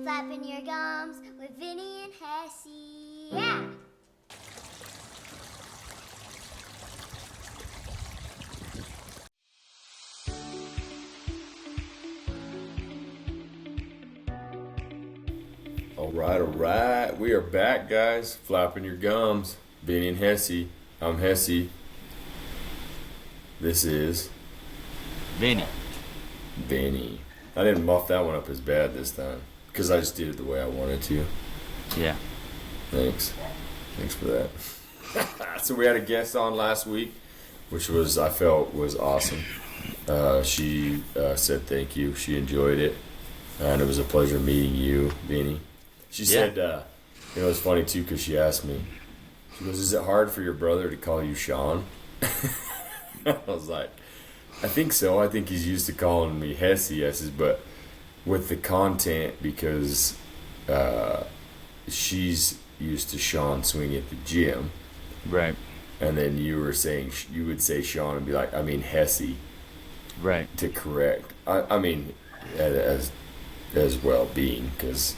Flapping your gums with Vinny and Hessey. Yeah! All right. We are back, guys. Flapping your gums. Vinny and Hessey. I'm Hessey. This is Vinny. I didn't muff that one up as bad this time because I just did it the way I wanted to. Yeah. Thanks for that. So we had a guest on last week, which I felt was awesome. She said thank you. She enjoyed it, and it was a pleasure meeting you, Vinny. She said, it was funny too because she asked me. She goes, "Is it hard for your brother to call you Sean?" I was like, I think so. I think he's used to calling me Hessey. I says, but with the content, because she's used to Sean swinging at the gym. Right. And then you were saying, you would say Sean and be like, I mean Hessey. Right. To correct. I mean, as well being, because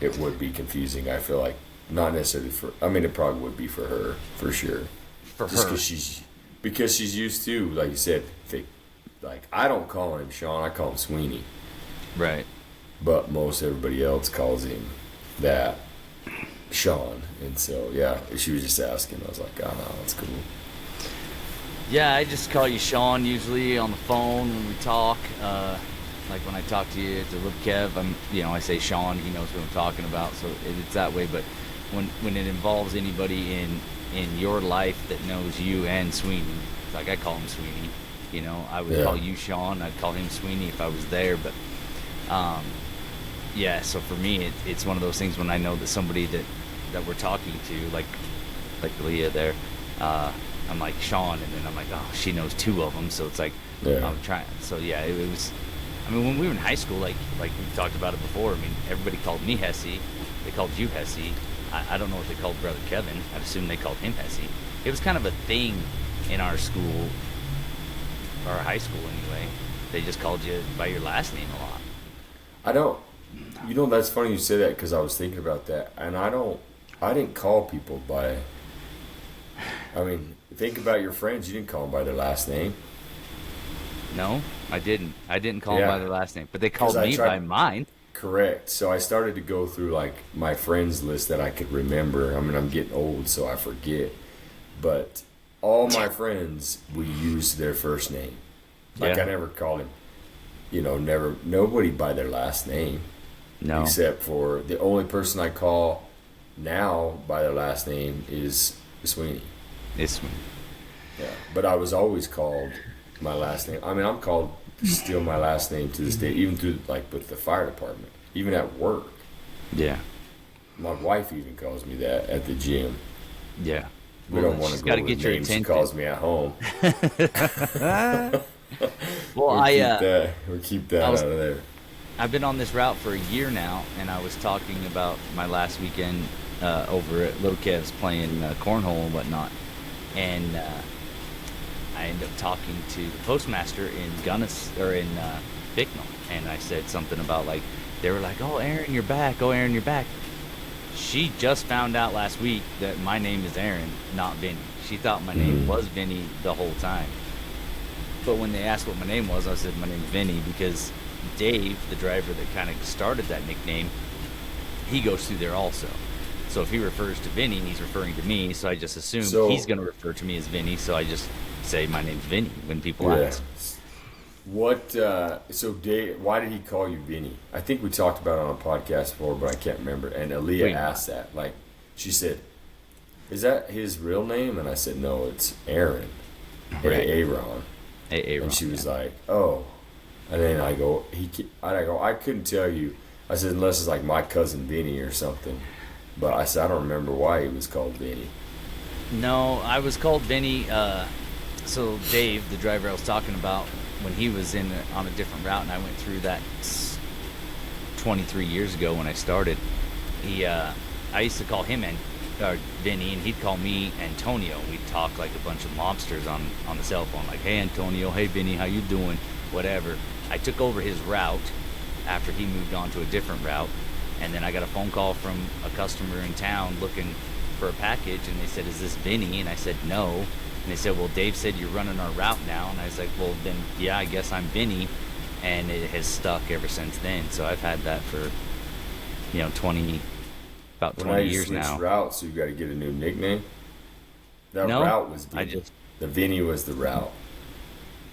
it would be confusing, I feel like. Not necessarily it probably would be for her, for sure. Just because she's used to, like you said, I don't call him Sean, I call him Sweeney. Right. But most everybody else calls him that, Sean. And so, yeah, she was just asking. I was like, oh, no, that's cool. Yeah, I just call you Sean usually on the phone when we talk. Like when I talk to you to Little Kev, I say Sean, he knows what I'm talking about, so it's that way. But when it involves anybody in your life that knows you and Sweeney, like I call him Sweeney. I would call you Sean. I'd call him Sweeney if I was there. But, so for me, it's one of those things when I know that somebody that we're talking to, like Leah there, I'm like Sean, and then I'm like, oh, she knows two of them. So it's like, I'm trying. So, yeah, it was, when we were in high school, like we've talked about it before, everybody called me Hessey. They called you Hessey. I don't know what they called Brother Kevin. I'd assume they called him Hessey. It was kind of a thing in our school, or high school anyway. They just called you by your last name a lot. That's funny you say that because I was thinking about that, and I didn't call people by, think about your friends. You didn't call them by their last name. No, I didn't. I didn't call them by their last name, but they called me by mine. Correct. So I started to go through my friends list that I could remember. I'm getting old, so I forget. But all my friends, we used their first name. I never called him, nobody by their last name. No. Except for the only person I call now by their last name is Sweeney. It's Sweeney. Yeah. But I was always called my last name. I'm called still my last name to this day, even through with the fire department, even at work. Yeah. My wife even calls me that at the gym. Yeah. We don't want to go with names. She calls me at home. We'll keep that out of there. I've been on this route for a year now, and I was talking about my last weekend over at Little Kev's playing cornhole and whatnot, and I ended up talking to the postmaster in Bicknell, and I said something about they were like, "Oh, Aaron, you're back! Oh, Aaron, you're back!" She just found out last week that my name is Aaron, not Vinny. She thought my name was Vinny the whole time. But when they asked what my name was, I said my name's Vinny because Dave, the driver that kind of started that nickname, he goes through there also. So if he refers to Vinny, he's referring to me, so I just assume he's going to refer to me as Vinny, so I just say my name's Vinny when people ask. So Dave, why did he call you Vinny? I think we talked about it on a podcast before, but I can't remember. And Aaliyah asked that. She said, is that his real name? And I said, no, it's Aaron. Right. Aaron. And she was like, oh. And then I go, I couldn't tell you. I said, unless it's my cousin Vinny or something. But I said, I don't remember why he was called Vinny. No, I was called Vinny. So Dave, the driver I was talking about, when he was on a different route, and I went through that 23 years ago when I started, I used to call him Vinny, and he'd call me Antonio. We'd talk like a bunch of mobsters on the cell phone, like, "Hey Antonio, hey Vinny, how you doing?" Whatever. I took over his route after he moved on to a different route, And then I got a phone call from a customer in town looking for a package, and they said, "Is this Vinny?" And I said, "No." And they said, "Well, Dave said you're running our route now." And I was like, "Well, then, yeah, I guess I'm Vinny." And it has stuck ever since then. So I've had that for, 20 years now. Switched routes, so you got to get a new nickname. That No, route was Vinny. The Vinny was the route.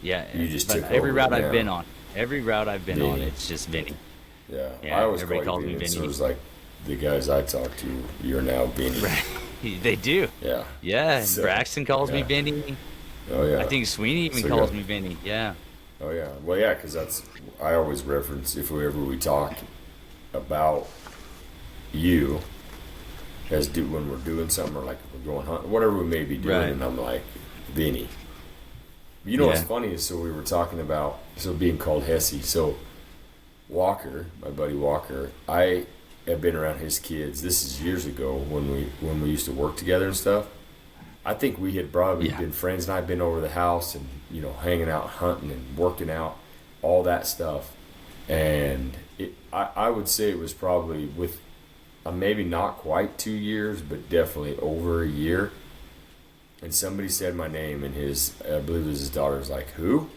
Yeah, You just but took every over route now. I've been on. Every route I've been on, Vinny. it's just Vinny. Yeah, Yeah, I always everybody call calls you me Vinny. So Vinny. it was like the guys I talked to, you're now Vinny. They do. Yeah. Yeah, So, Braxton calls me yeah. Vinny. Oh yeah. I think Sweeney even So, calls yeah. me Vinny. Yeah. Oh yeah. Well, yeah, because I always reference if we talk about you when we're doing something, or like if we're going hunting, whatever we may be doing, Right. and I'm like Vinny. You know what's Yeah. funny is, so we were talking about being called Hessey. So Walker, my buddy Walker, I have been around his kids. This is years ago when we used to work together and stuff. I think we had probably Yeah. been friends, and I'd been over the house and hanging out, hunting and working out, all that stuff. And I would say it was probably with maybe not quite 2 years, but definitely over a year. And somebody said my name, and I believe it was his daughter, was like, "Who?"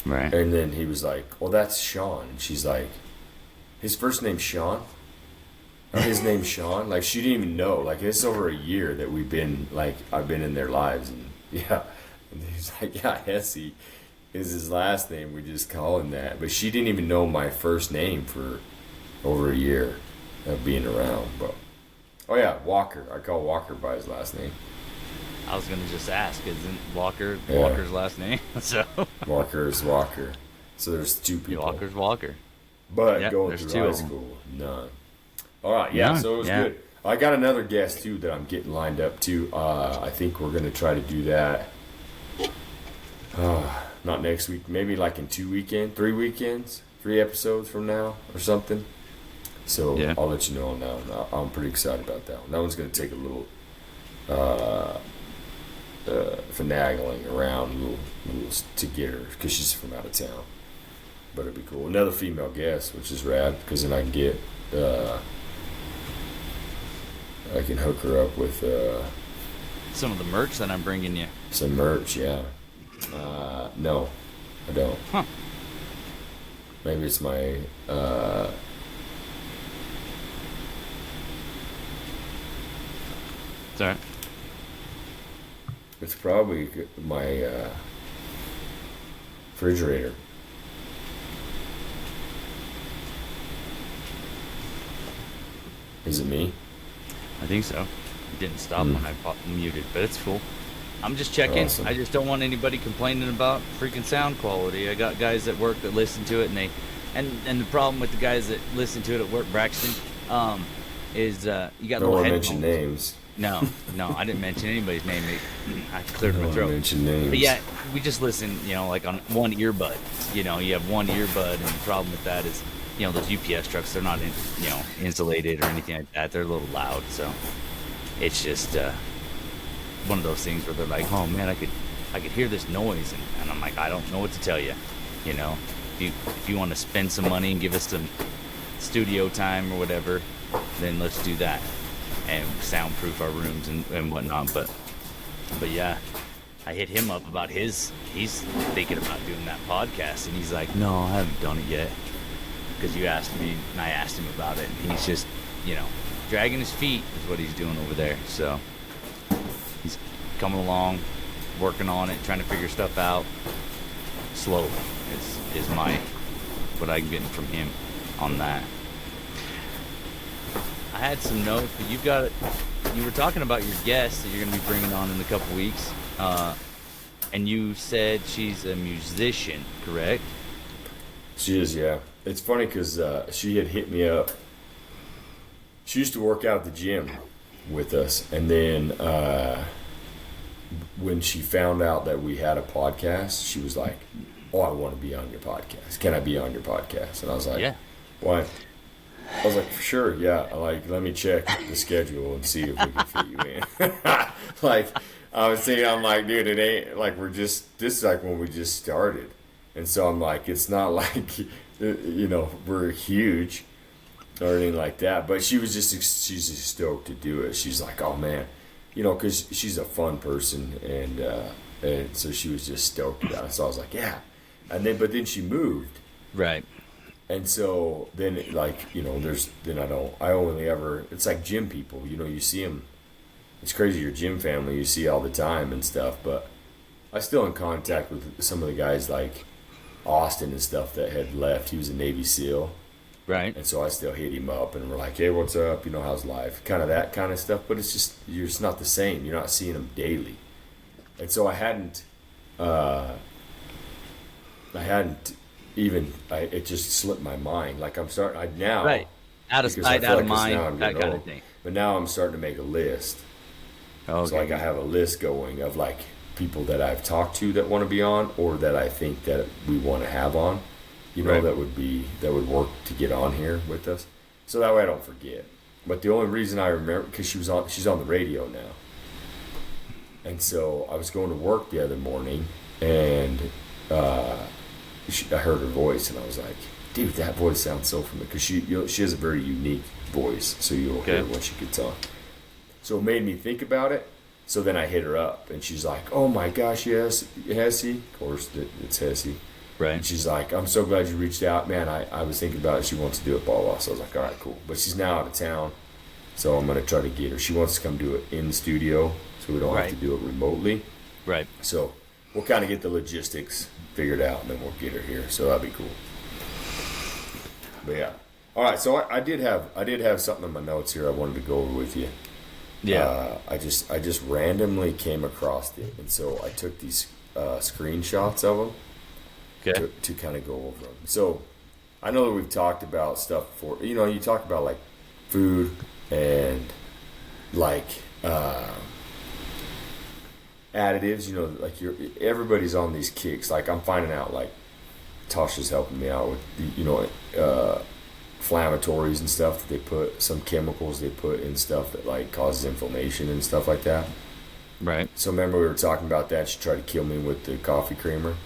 Right. And then he was like, "Well, that's Sean." And she's like, "His first name's Sean?" Or his name's Sean? Like, she didn't even know. Like, it's over a year that we've been, like, I've been in their lives. And yeah. And he's like, "Yeah, Hessey is his last name. We just call him that." But she didn't even know my first name for over a year of being around. But oh yeah, Walker. I call Walker by his last name. I was gonna just ask, isn't Walker Yeah. Walker's last name? So Walker is Walker. So there's two people. Walker's Walker. But Yep, going there's through two high of 'em. school, none. All right, yeah, None, so it was yeah. good. I got another guest, too, that I'm getting lined up to. I think we're going to try to do that. Not next week. Maybe like in 3 weekends, 3 episodes from now or something. So Yeah. I'll let you know on that one. I'm pretty excited about that one. That one's going to take a little finagling around, a little to get her, because she's from out of town. But it'd be cool. Another female guest, which is rad, because then I can get, I can hook her up with Some of the merch that I'm bringing you. some merch. Yeah. No, I don't. Huh. Maybe it's my. It's all right. It's probably my refrigerator. Is it me? I think so. It didn't stop when I muted, but it's cool. I'm just checking. Awesome. I just don't want anybody complaining about freaking sound quality. I got guys at work that listen to it, and the problem with the guys that listen to it at work, Braxton, is you got Don't little want to headphones. mention names. No, I didn't mention anybody's name. I cleared Don't my want to throat. mention names. But yeah, we just listen, like on one earbud. You have one earbud, and the problem with that is, those UPS trucks, they're not, insulated or anything like that. They're a little loud, so it's just one of those things where they're like, "Oh man, I could hear this noise," and I'm like, I don't know what to tell you. If you want to spend some money and give us some studio time or whatever, then let's do that and soundproof our rooms and whatnot. But yeah, I hit him up about he's thinking about doing that podcast, and he's like, "No, I haven't done it yet," because you asked me and I asked him about it, and he's just dragging his feet is what he's doing over there. So he's coming along, working on it, trying to figure stuff out slowly is what I'm getting from him on that. I had some notes, but you were talking about your guest that you're going to be bringing on in a couple weeks, and you said she's a musician, correct? She is, yeah. It's funny because she had hit me up. She used to work out at the gym with us, and then when she found out that we had a podcast, she was like, "Oh, I want to be on your podcast. Can I be on your podcast?" And I was like, Yeah. "Why?" I was like, "For sure, yeah. Like, let me check the schedule and see if we can fit you in." Like, I was thinking, I'm like, dude, it ain't like this is like when we just started. And so I'm like, it's not like, we're huge. or anything like that. But she's just stoked to do it. She's like, oh man, because she's a fun person, and so she was just stoked about it. So I was like, yeah. But then she moved. Right. And so then, I only ever, it's like gym people, you see them. It's crazy, your gym family, you see all the time and stuff, but I still in contact with some of the guys like Austin and stuff that had left. He was a Navy SEAL. Right. And so I still hit him up and we're like, hey, what's up? How's life? Kind of that kind of stuff, but it's just, you're just not the same. You're not seeing them daily. And so I hadn't it just slipped my mind. Like I'm starting now. Right. Out of sight, out of mind, that kind of thing. But now I'm starting to make a list. Okay. So like I have a list going of like people that I've talked to that want to be on, or that I think that we want to have on. Right. that would work to get on here with us. So that way I don't forget. But the only reason I remember, because she's on the radio now. And so I was going to work the other morning, and I heard her voice, and I was like, dude, that voice sounds so familiar. Because she has a very unique voice, so you'll hear when she gets on. So it made me think about it. So then I hit her up, and she's like, oh my gosh, yes, Hessey. Of course, it's Hessey. Right. And she's like, I'm so glad you reached out. Man, I was thinking about it. She wants to do it, blah, blah. So I was like, all right, cool. But she's now out of town, so I'm going to try to get her. She wants to come do it in the studio, so we don't have to do it remotely. Right. So we'll kind of get the logistics figured out, and then we'll get her here. So that'd be cool. But yeah. All right, so I did have something in my notes here I wanted to go over with you. Yeah. I just randomly came across it, and so I took these screenshots of them. Okay. To kind of go over them. So I know that we've talked about stuff before. You talk about like food and like additives. Like everybody's on these kicks. Like I'm finding out, like Tasha's helping me out with inflammatories and stuff that they put, some chemicals they put in stuff that like causes inflammation and stuff like that. Right. So remember we were talking about that. She tried to kill me with the coffee creamer.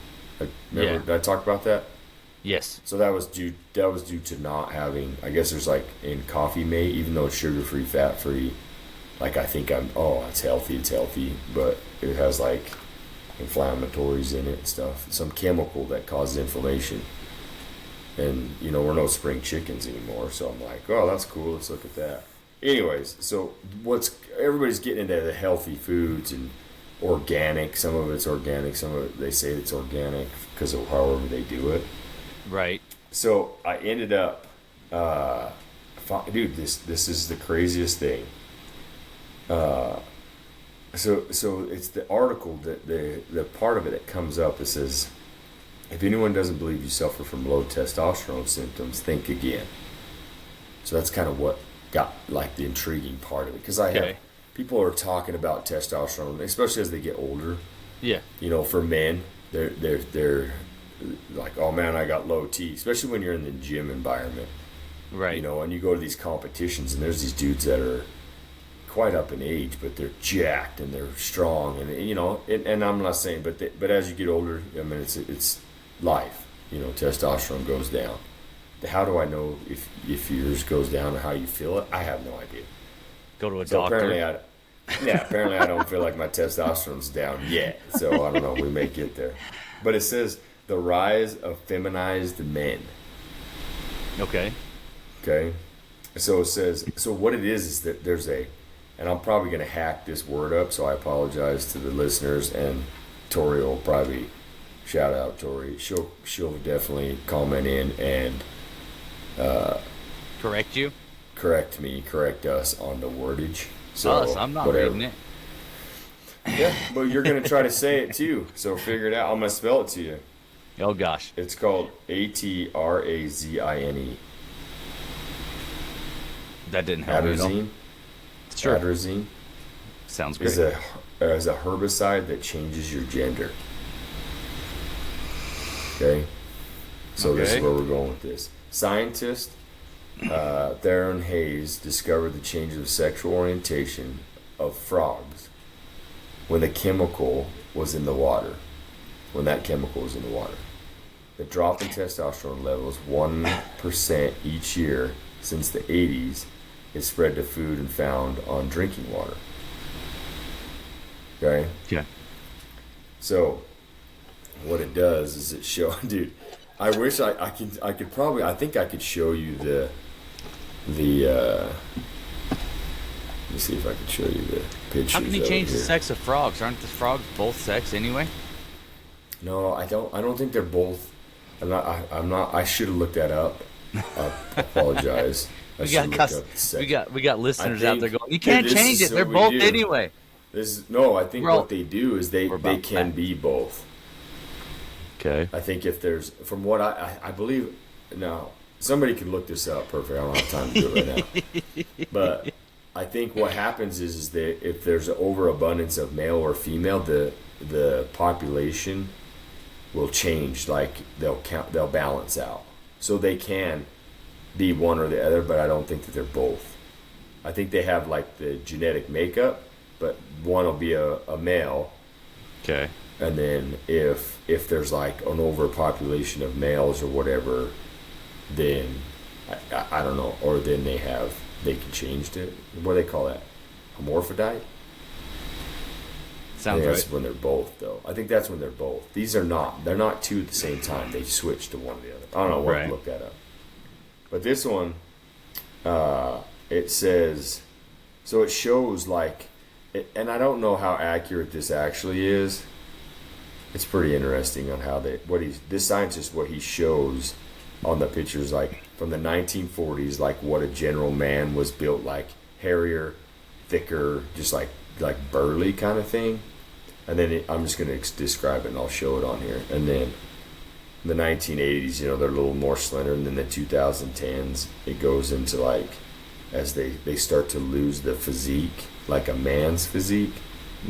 Did I talk about that? Yes. So that was due to not having, I guess there's like in Coffee Mate, even though it's sugar-free, fat-free, like I think it's healthy, but it has like inflammatories in it and stuff, some chemical that causes inflammation. And we're no spring chickens anymore, so I'm like, oh, that's cool, let's look at that. Anyways, so everybody's getting into the healthy foods and organic. Some of it's organic, some of it they say it's organic because of however they do it. Right. So I ended up dude, this is the craziest thing. So it's the article that the part of it that comes up. It says, if anyone doesn't believe you suffer from low testosterone symptoms, think again. So that's kind of what got like the intriguing part of it, because people are talking about testosterone, especially as they get older. Yeah. For men, they're like, oh man, I got low T, especially when you're in the gym environment. Right. And you go to these competitions, and there's these dudes that are quite up in age, but they're jacked and they're strong, and and I'm not saying, but as you get older, I mean, it's life. Testosterone goes down. How do I know if yours goes down or how you feel it? I have no idea. Go to a doctor. Apparently I don't feel like my testosterone's down yet. So I don't know. We may get there. But it says the rise of feminized men. Okay. So it says, so what it is that there's and I'm probably going to hack this word up, so I apologize to the listeners, and Tori will probably, shout out Tori, she'll definitely comment in and correct us on the wordage. So I'm not reading it. Yeah, but you're going to try to say it too, so figure it out. I'm going to spell it to you. Oh gosh. It's called Atrazine. That didn't help me at all. Sure. Atrazine sounds great. Is a herbicide that changes your gender. Okay? So this is where we're going with this. Scientist Theron Hayes discovered the change of sexual orientation of frogs when the chemical was in the water. The drop in testosterone levels 1% each year since the 80s, it's spread to food and found on drinking water. Okay? Okay. So, what it does is it show, dude. I wish I could probably. I think I could show you the. Let me see if I could show you the pictures. How can you of change it the here. sex of frogs? Aren't the frogs both sex anyway? No, I don't. I don't think they're both. I'm not. I should have looked that up. I apologize. I We should have got looked up the sex. we got listeners out there think- going, you can't this change is it. They're what we both do. anyway. This is no. I think We're all- what they do is they we're about can that. be both. Okay. I think if there's, from what I believe, now somebody could look this up. Perfect. I don't have time to do it right now. But I think what happens is that if there's an overabundance of male or female, the population will change. Like they'll balance out. So they can be one or the other, but I don't think that they're both. I think they have like the genetic makeup, but one will be a male. Okay. And then if there's like an overpopulation of males or whatever, then I don't know. Or then they can change it. What do they call that? Hermaphrodite? I Sounds think that's right. when they're both, though. I think that's when they're both. These are not. They're not two at the same time. They switch to one or the other. I don't know. We'll have Right. to look that up. But this one, it says, so it shows like, and I don't know how accurate this actually is. It's pretty interesting on how this scientist, what he shows on the pictures, like from the 1940s, like what a general man was built, like hairier, thicker, just like burly kind of thing. And then I'm just going to describe it and I'll show it on here. And then the 1980s, they're a little more slender. And then the 2010s, it goes into like, as they start to lose the physique, like a man's physique.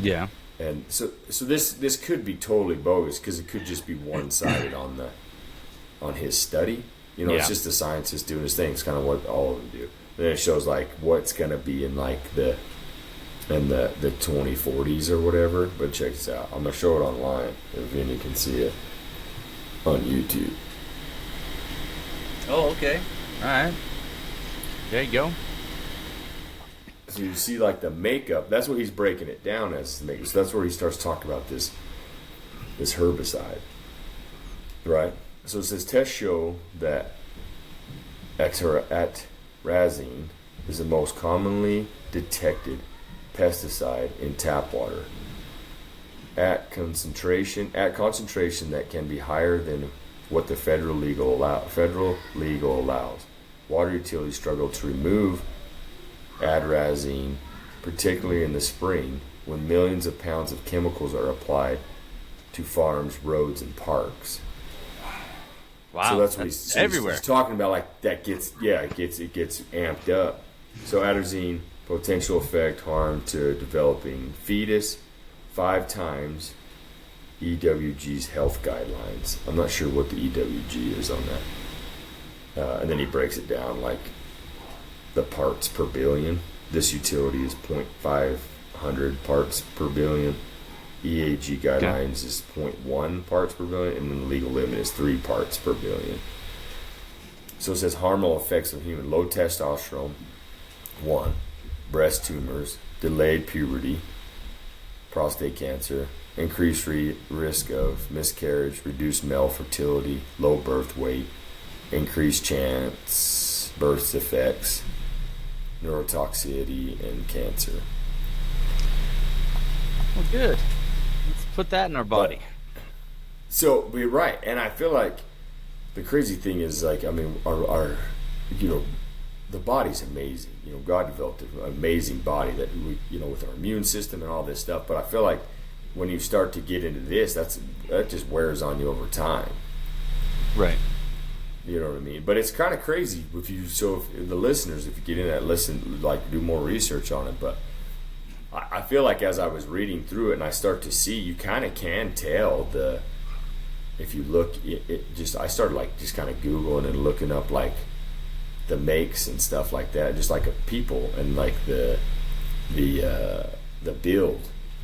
Yeah. And so this could be totally bogus because it could just be one-sided on his study. Yeah. It's just a scientist doing his thing. It's kind of what all of them do. Then it shows like what's gonna be in like the 2040s or whatever. But check this out. I'm gonna show it online if Vinny can see it on YouTube. Oh, okay. All right. There you go. So you see like the makeup. That's what he's breaking it down as the makeup. So that's where he starts talking about this herbicide, right? So it says tests show that atrazine is the most commonly detected pesticide in tap water. At concentration that can be higher than what the federal legal allows. Water utilities struggle to remove atrazine, particularly in the spring when millions of pounds of chemicals are applied to farms, roads, and parks. Wow. So that's what he's everywhere. He's talking about. Like that gets amped up. So atrazine potential effect harm to developing fetus 5 times EWG's health guidelines. I'm not sure what the EWG is on that. And then he breaks it down like the parts per billion. This utility is 0.500 parts per billion. EAG guidelines is 0.1 parts per billion, and then the legal limit is 3 parts per billion. So it says harmful effects of human: low testosterone, 1, breast tumors, delayed puberty, prostate cancer, increased risk of miscarriage, reduced male fertility, low birth weight, increased chance birth defects, neurotoxicity, and cancer. Well, good. Let's put that in our body. So we're right, and I feel like the crazy thing is, like, I mean, our the body's amazing. God developed an amazing body that we, with our immune system and all this stuff. But I feel like when you start to get into this, that just wears on you over time. Right. You know what I mean? But it's kind of crazy if the listeners, if you get in that, listen, like, do more research on it. But I feel like as I was reading through it and I start to see, you kind of can tell if you look, I started like just kind of Googling and looking up like the makes and stuff like that, just like a people and like the build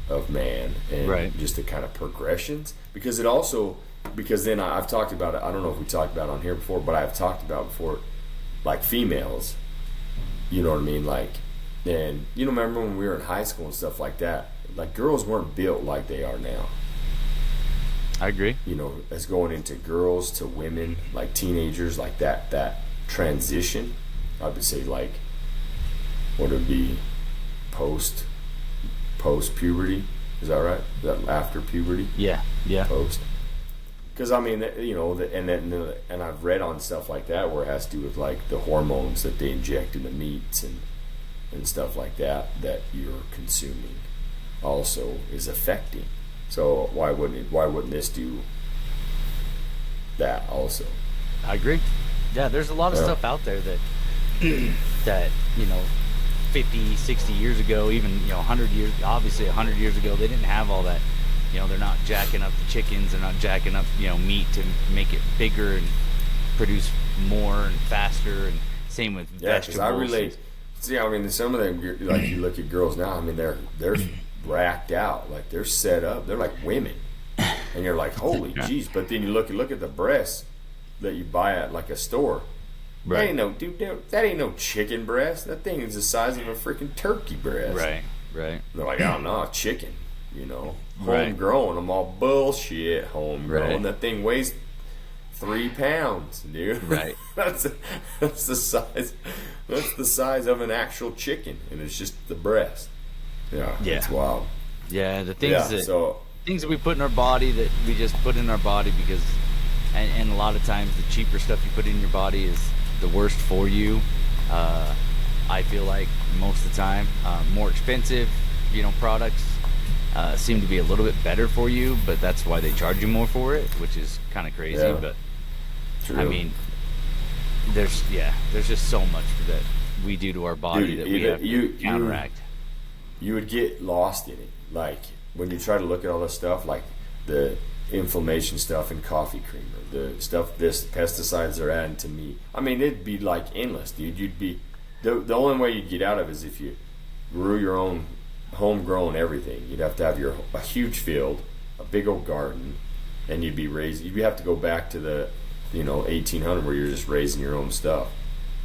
of man and right. just the kind of progressions, because then I've talked about it. I don't know if we talked about it on here before, but I've talked about before like females. You know what I mean? Like, and you know, remember when we were in high school and stuff like that? Like, girls weren't built like they are now. I agree. You know, as going into girls to women, like teenagers, like that transition. I would say, like, what would it be, post puberty? Is that right? Is that after puberty? Yeah. Post. Because I mean, you know, and I've read on stuff like that where it has to do with like the hormones that they inject in the meats and stuff like that you're consuming also is affecting. So why wouldn't this do that also? I agree. Yeah, there's a lot of stuff out there that that, you know, 50, 60 years ago, even, you know, 100 years, obviously 100 years ago, they didn't have all that. You know, they're not jacking up the chickens, they're not jacking up, you know, meat to make it bigger and produce more and faster, and same with vegetables. Yeah, because I relate. See, I mean, some of them, like, you look at girls now, I mean, they're racked out, like, they're set up, they're like women, and you're like, holy jeez. But then you look at the breasts that you buy at like a store. Right. That ain't no chicken breast. That thing is the size of a freaking turkey breast. Right. They're like, oh no, chicken. You know, homegrown. I'm all bullshit. Homegrown. Right. That thing weighs 3 pounds, dude. Right. that's the size. That's the size of an actual chicken, and it's just the breast. Yeah. It's wild. Yeah, the things things that we put in our body, that we just put in our body because, and a lot of times the cheaper stuff you put in your body is the worst for you. I feel like most of the time, more expensive, you know, products seem to be a little bit better for you, but that's why they charge you more for it, which is kind of crazy. Yeah. But True. I mean, there's just so much that we do to our body, dude, that we have to counteract. You would get lost in it, like when you try to look at all this stuff, like the inflammation stuff in coffee creamer, the stuff pesticides are adding to meat. I mean, it'd be like endless, dude. You'd be the only way you'd get out of it is if you grew your own homegrown everything. You'd have to have a huge field, a big old garden, and you'd have to go back to the 1800 where you're just raising your own stuff.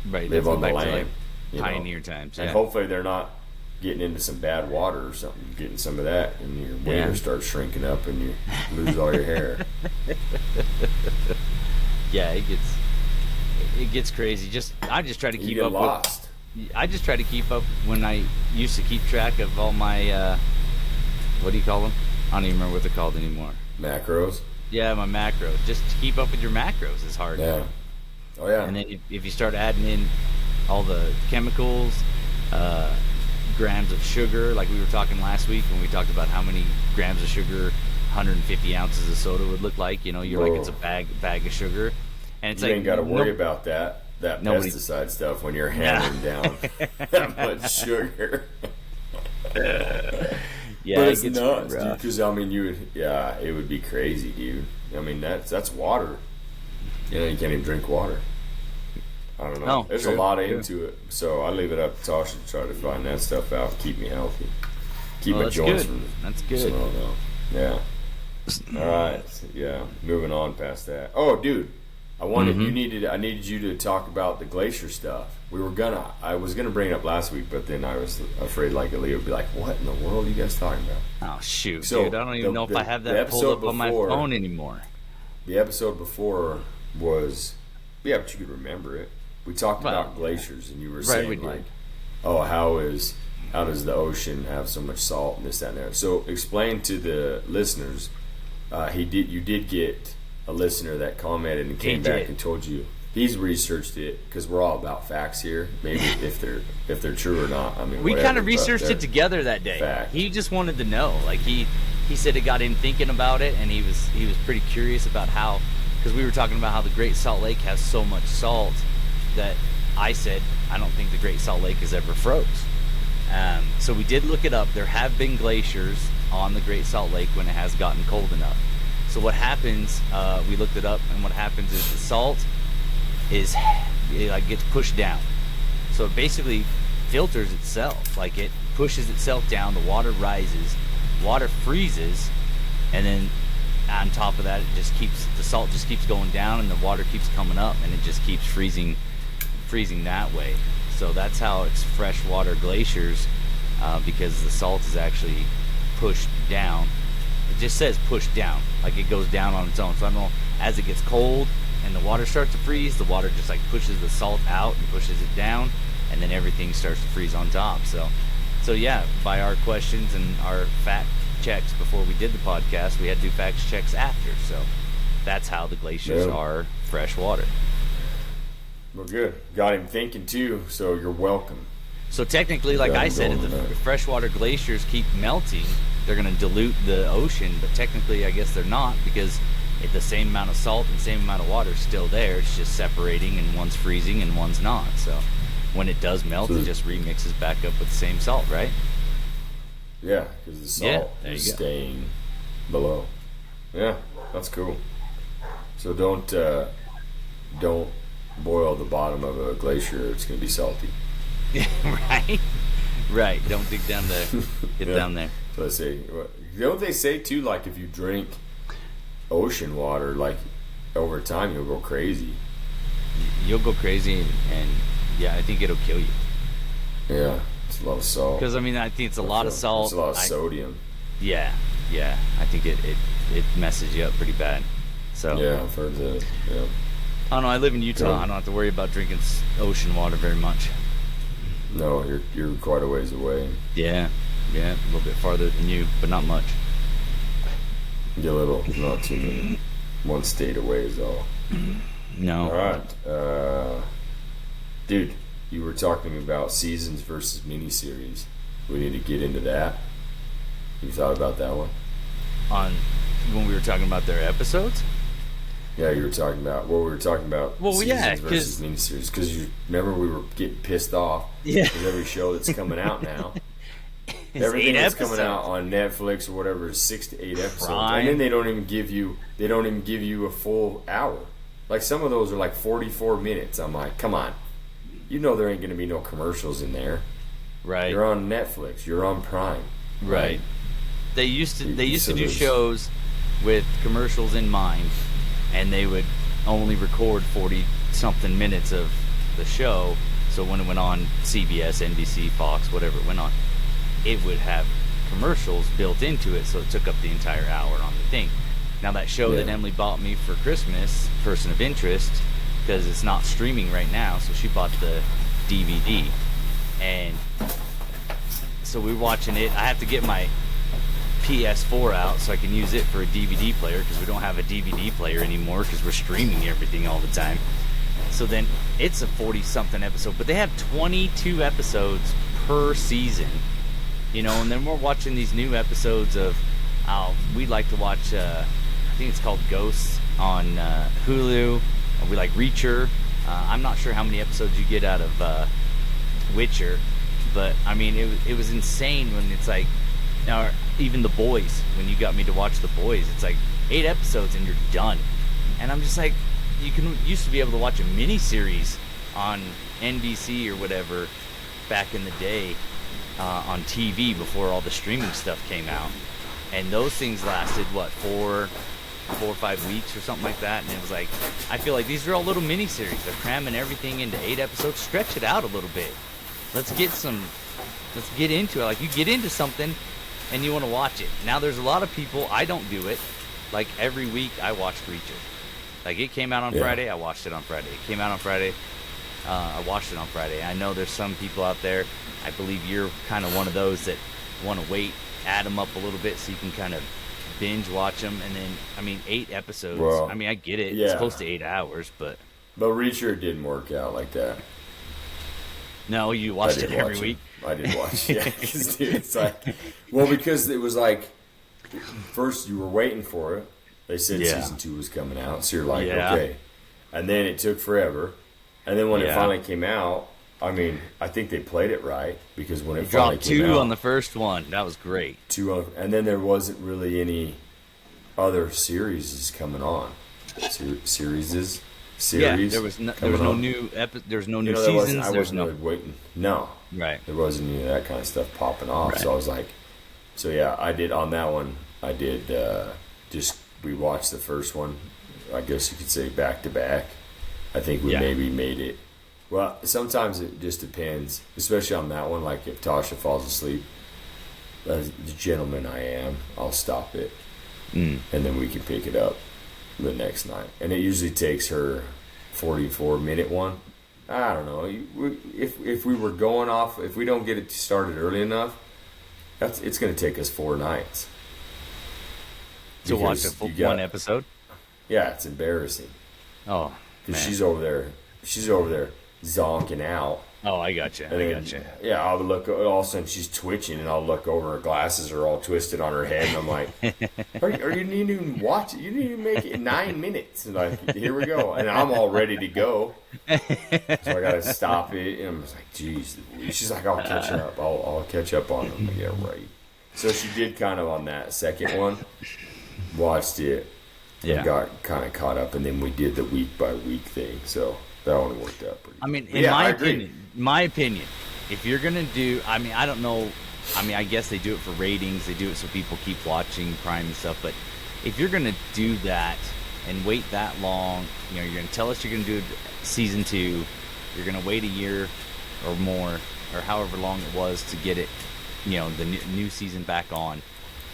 Right. Live on the land. Like pioneer times. And hopefully they're not getting into some bad water or something, getting some of that, and your wiener starts shrinking up and you lose all your hair. Yeah, it gets crazy. I just try to keep up. Lost. I just try to keep up when I used to keep track of all my what do you call them? I don't even remember what they're called anymore. Macros. Yeah, my macros. Just to keep up with your macros is hard. Yeah. Oh yeah. And then if you start adding in all the chemicals, grams of sugar, like we were talking last week when we talked about how many grams of sugar 150 ounces of soda would look like. You know, you're like, it's a bag of sugar, and it's you like ain't got to worry about that pesticide stuff when you're hammering down that much sugar. Yeah, but it's nuts, dude. Because I mean, it would be crazy, dude. I mean, that's water. You know, you can't even drink water. I don't know. No, There's a lot into it, so I leave it up to Tasha to try to find that stuff out, keep me healthy, keep my joints from. That's good. Yeah. All right. Yeah. Moving on past that. Oh, dude, I needed you to talk about the glacier stuff. I was gonna bring it up last week, but then I was afraid like Aaliyah would be like, "What in the world are you guys talking about?" Oh shoot, dude! I don't even know if I have that pulled up on my phone anymore. The episode before was, but you could remember it. We talked about glaciers, and you were saying like, "Oh, how does the ocean have so much salt and this, that, and there?" So explain to the listeners. You did get a listener that commented and came back and told you he's researched it, because we're all about facts here. Maybe if they're true or not. I mean, we kind of researched it together that day. Fact. He just wanted to know. Like he said it got him thinking about it, and he was pretty curious about how, because we were talking about how the Great Salt Lake has so much salt that I said I don't think the Great Salt Lake has ever froze. So we did look it up. There have been glaciers on the Great Salt Lake when it has gotten cold enough. So what happens? We looked it up, and what happens is the salt gets pushed down. So it basically filters itself. Like it pushes itself down. The water rises, water freezes, and then on top of that, the salt just keeps going down, and the water keeps coming up, and it just keeps freezing freezing that way. So that's how it's freshwater glaciers, because the salt is actually pushed down. It just says pushed down, like it goes down on its own. So I don't know, as it gets cold and the water starts to freeze, the water just like pushes the salt out and pushes it down, and then everything starts to freeze on top. So yeah, by our questions and our fact checks before we did the podcast, we had to do fact checks after. So that's how the glaciers are freshwater. Well, good. Got him thinking too, so you're welcome. So technically, like I said, if the freshwater glaciers keep melting, they're going to dilute the ocean, but technically I guess they're not, because the same amount of salt and same amount of water is still there. It's just separating, and one's freezing and one's not. So when it does melt, it just remixes back up with the same salt, right? Yeah, because the salt is staying below. Yeah, that's cool. So don't boil the bottom of a glacier. It's going to be salty. Right. Don't dig down there. Get down there. So I say, don't they say too, like if you drink ocean water, like over time you'll go crazy. You'll go crazy, and yeah, I think it'll kill you. Yeah, it's a lot of salt. Because I mean, I think it's a lot of salt. It's a lot of sodium. Yeah. I think it messes you up pretty bad. So yeah, I've heard that. Yeah. I don't know. I live in Utah. I don't have to worry about drinking ocean water very much. No, you're quite a ways away. Yeah, a little bit farther than you, but not much. Yeah, a little, not too many. One state away is all. No. All right, dude, you were talking about seasons versus miniseries. We need to get into that. You thought about that one? On when we were talking about their episodes? Yeah, you were talking about we were talking about seasons versus miniseries, because you remember we were getting pissed off. Yeah. With every show that's coming out now. Everything that's coming out on Netflix or whatever is 6 to 8 episodes, and then they don't even give you a full hour. Like some of those are like 44 minutes. I'm like, come on, you know there ain't gonna be no commercials in there. Right. You're on Netflix. You're on Prime. Right. They used to do shows with commercials in mind, and they would only record 40-something minutes of the show. So when it went on CBS, NBC, Fox, whatever it went on, it would have commercials built into it, so it took up the entire hour on the thing. Now that show that Emily bought me for Christmas, Person of Interest, because it's not streaming right now, so she bought the DVD. And so we're watching it. I have to get my PS4 out so I can use it for a DVD player, because we don't have a DVD player anymore because we're streaming everything all the time. So then it's a 40-something episode, but they have 22 episodes per season, you know. And then we're watching these new episodes of, we like to watch, I think it's called Ghosts on Hulu. We like Reacher. I'm not sure how many episodes you get out of Witcher, but I mean, it was insane when it's like, now even The Boys, when you got me to watch The Boys, it's like 8 episodes and you're done. And I'm just like, used to be able to watch a mini-series on NBC or whatever back in the day on TV before all the streaming stuff came out. And those things lasted, what, 4 or 5 weeks or something like that. And it was like, I feel like these are all little mini-series. They're cramming everything into 8 episodes. Stretch it out a little bit. Let's get into it. Like, you get into something and you want to watch it. Now there's a lot of people, I don't do it. Like every week I watched Reacher. Like it came out on Friday, I watched it on Friday. It came out on Friday, I watched it on Friday. I know there's some people out there, I believe you're kind of one of those that want to wait, add them up a little bit so you can kind of binge watch them. And then, I mean, 8 episodes. Well, I mean, I get it. Yeah. It's close to 8 hours, but Reacher didn't work out like that. No, you watched it every week. I did watch it. Yeah, because it's like, well, because it was like, first you were waiting for it. They said season 2 was coming out, so you're like, okay. And then it took forever. And then when it finally came out, I mean, I think they played it right, because when it finally came out, 2 on the first one. That was great. 2 and then there wasn't really any other series coming on. Series. Yeah, there was no new seasons. I wasn't really waiting. No, right. There wasn't any of that kind of stuff popping off. Right. So I was like, I did on that one. I did just rewatch the first one. I guess you could say back to back. I think we maybe made it Well, sometimes it just depends, especially on that one. Like if Tasha falls asleep, as the gentleman I am, I'll stop it, and then we can pick it up the next night. And it usually takes her 44-minute one. I don't know. If we were going off, if we don't get it started early enough, it's going to take us 4 nights to watch one episode. Yeah, it's embarrassing. Oh, because she's over there zonking out. Oh, I gotcha. Yeah, I'll look. All of a sudden, she's twitching, and I'll look over. Her glasses are all twisted on her head, and I'm like, "Are you didn't even watch it? You didn't even make it in 9 minutes." And like, here we go, and I'm all ready to go. So I gotta stop it, and I'm just like, "Geez." She's like, "I'll catch up. I'll catch up on them." Like, yeah, right. So she did kind of on that second one. Watched it. Yeah. And got kind of caught up, and then we did the week by week thing. So that only worked out pretty. I mean, in my opinion, if you're gonna do, I mean, I don't know. I mean, I guess they do it for ratings. They do it so people keep watching Prime and stuff. But if you're gonna do that and wait that long, you know, you're gonna tell us you're gonna do season 2. You're gonna wait a year or more, or however long it was to get it, you know, the new season back on.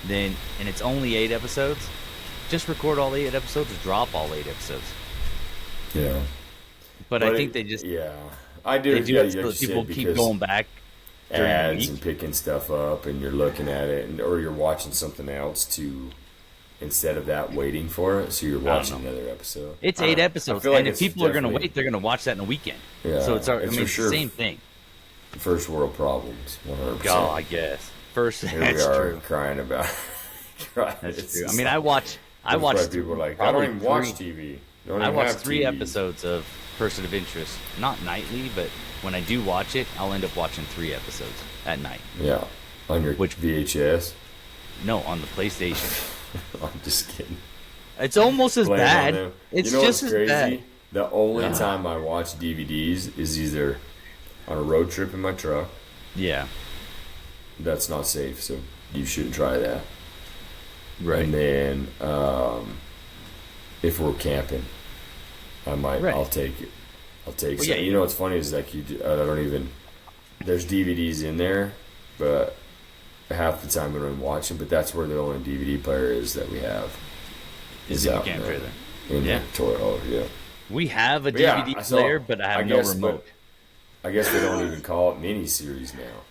Then, and it's only 8 episodes. Just record all 8 episodes or drop all 8 episodes. Yeah. But I think they just... Yeah. I do. They do it so that people keep going back during the week. And picking stuff up, and you're looking at it, or you're watching something else instead of that waiting for it, so you're watching another episode. It's 8 episodes, and if people are going to wait, they're going to watch that in a weekend. Yeah, so it's the sure same thing. First world problems, 100%. Oh, I guess. Here we are crying about it. That's true. I mean, I watched people are like, I don't even watch TV. I watched 3 episodes of Person of Interest, not nightly, but when I do watch it, I'll end up watching 3 episodes at night. Yeah, on your VHS? No, on the PlayStation. I'm just kidding. It's almost as bad. It's just as bad. The only time I watch DVDs is either on a road trip in my truck. Yeah. That's not safe, so you shouldn't try that. Right. And then if we're camping, I'll take it. I'll take some. You know what's funny is like I don't even. There's DVDs in there, but half the time we don't even watch them. But that's where the only DVD player is that we have. Is in the camp trailer. In the toy. Oh yeah. We have a DVD player, but I have no remote. I guess they don't even call it miniseries now.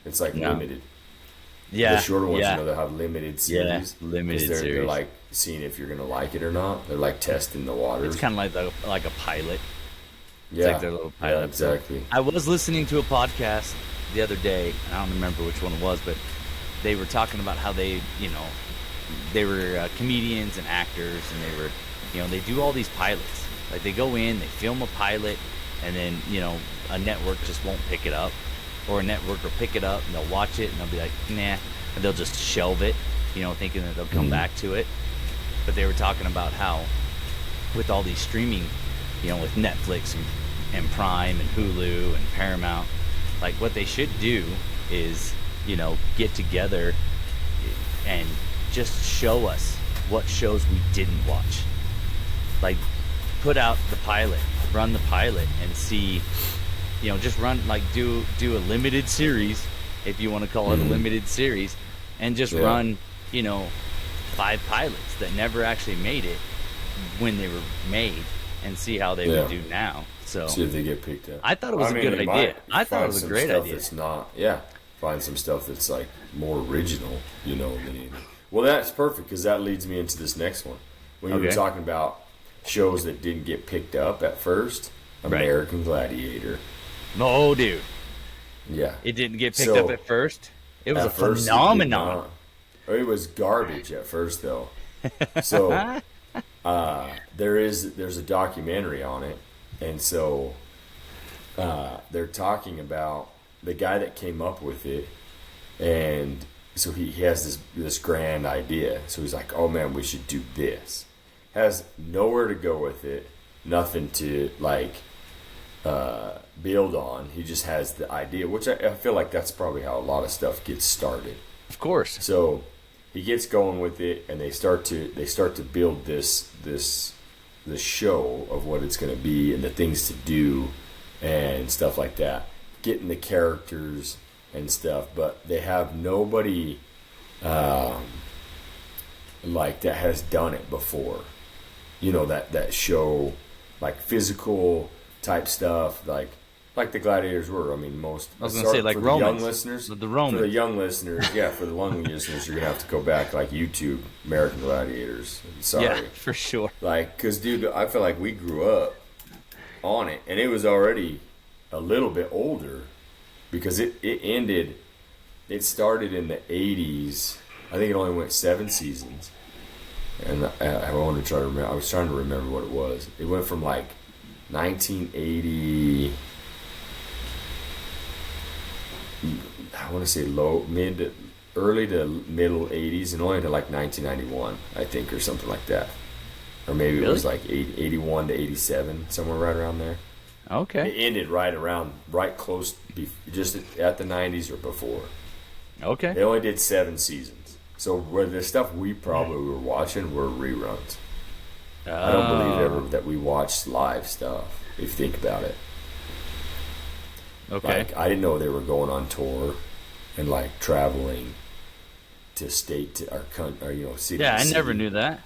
It's like limited. Yeah. The shorter ones, you know, they have limited series. Yeah, limited series. They're like seeing if you're gonna like it or not. They're like testing the waters. It's kind of like a pilot. Yeah. It's like their little pilot. Yeah, exactly. I was listening to a podcast the other day. I don't remember which one it was, but they were talking about how they were comedians and actors, and they were, you know, they do all these pilots. Like they go in, they film a pilot, and then, you know, a network just won't pick it up. Or a network will pick it up and they'll watch it and they'll be like, nah, and they'll just shelve it, you know, thinking that they'll come back to it. But they were talking about how with all these streaming, you know, with Netflix and Prime and Hulu and Paramount, like what they should do is, you know, get together and just show us what shows we didn't watch. Like put out the pilot, run the pilot and see, you know, just run, like do a limited series, if you want to call it a limited series, and just run, you know, 5 pilots that never actually made it when they were made, and see how they would do now. So see if they get picked up. I thought it was a good idea. I thought it was a great idea. That's not, find some stuff that's like more original, you know. Well, that's perfect because that leads me into this next one. When you were talking about shows that didn't get picked up at first, American Gladiator. No, dude. Yeah. It didn't get picked up at first. It was a phenomenon. It was garbage at first, though. So there's a documentary on it, and so they're talking about the guy that came up with it, and so he has this grand idea. So he's like, "Oh man, we should do this." Has nowhere to go with it, nothing to like build on. He just has the idea, which I feel like that's probably how a lot of stuff gets started. Of course. So he gets going with it, and they start to build this show of what it's going to be and the things to do, and stuff like that, getting the characters and stuff. But they have nobody like that has done it before. That show, like physical type stuff, like the Gladiators were. I mean, most. I was gonna say like for Romans. the young listeners. The Romans. For the young listeners, yeah. For the young listeners, you're gonna have to go back, like YouTube American Gladiators. Sorry. Yeah, for sure. Like, cause dude, I feel like we grew up on it, and it was already a little bit older because it ended. It started in the '80s. I think it only went 7 seasons, and I wanted to try to remember. I was trying to remember what it was. It went from like 1980. I want to say early to middle 80s, and only to like 1991, I think, or something like that. Or maybe it was like 81 to 87, somewhere right around there. Okay. It ended right close, just at the 90s or before. Okay. They only did 7 seasons. So where the stuff we probably were watching were reruns. I don't believe ever that we watched live stuff, if you think about it. Okay. Like, I didn't know they were going on tour and like traveling to state to our country, or city. Yeah, to I city. never knew that.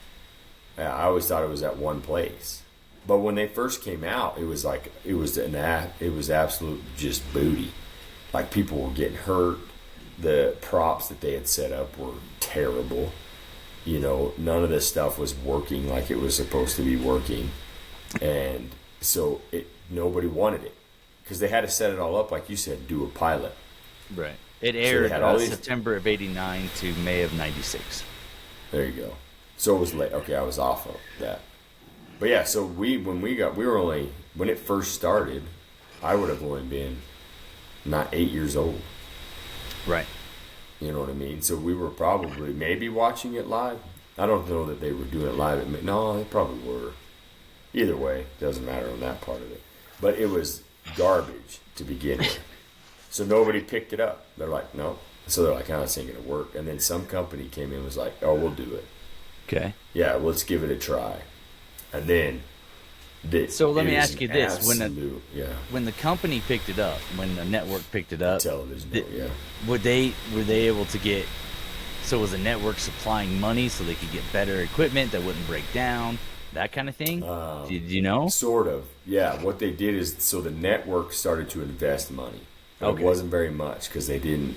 Yeah, I always thought it was at one place. But when they first came out, it was absolute just booty. Like, people were getting hurt. The props that they had set up were terrible. None of this stuff was working like it was supposed to be working. And so nobody wanted it. Because they had to set it all up, like you said, do a pilot. Right. It aired these... September of '89 to May of '96. There you go. So it was late. Okay, I was off of that. But yeah, so when it first started, I would have only been not 8 years old. Right. You know what I mean? So we were probably maybe watching it live. I don't know that they were doing it live. No, they probably were. Either way, doesn't matter on that part of it. But it was garbage to begin with. So nobody picked it up. They're like, no. So they're like, this ain't going to work. And then some company came in and was like, oh, we'll do it. Okay. Yeah, let's give it a try. And then... So let me ask you this: when the company picked it up, when the network picked it up, television, were they able to get? So was the network supplying money so they could get better equipment that wouldn't break down, that kind of thing? Did you know? Sort of, yeah. What they did is, so the network started to invest money. Okay. It wasn't very much because they didn't.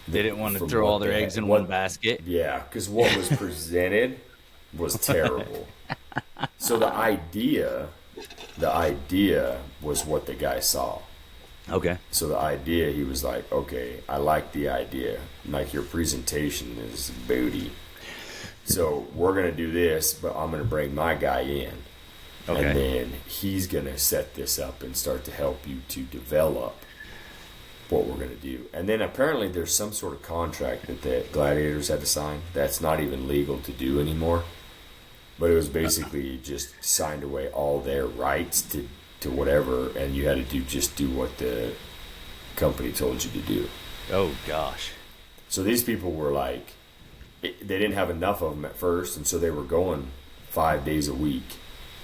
They didn't want to throw all their eggs in one basket. Yeah, because what was presented was terrible. So the idea was what the guy saw. Okay. So the idea, he was like, okay, I like the idea. Like, your presentation is booty. So we're going to do this, but I'm going to bring my guy in. Okay. And then he's going to set this up and start to help you to develop what we're going to do. And then apparently there's some sort of contract that the Gladiators had to sign that's not even legal to do anymore. But it was basically just signed away all their rights to whatever, and you had to do what the company told you to do. Oh, gosh. So these people were like, they didn't have enough of them at first, and so they were going 5 days a week.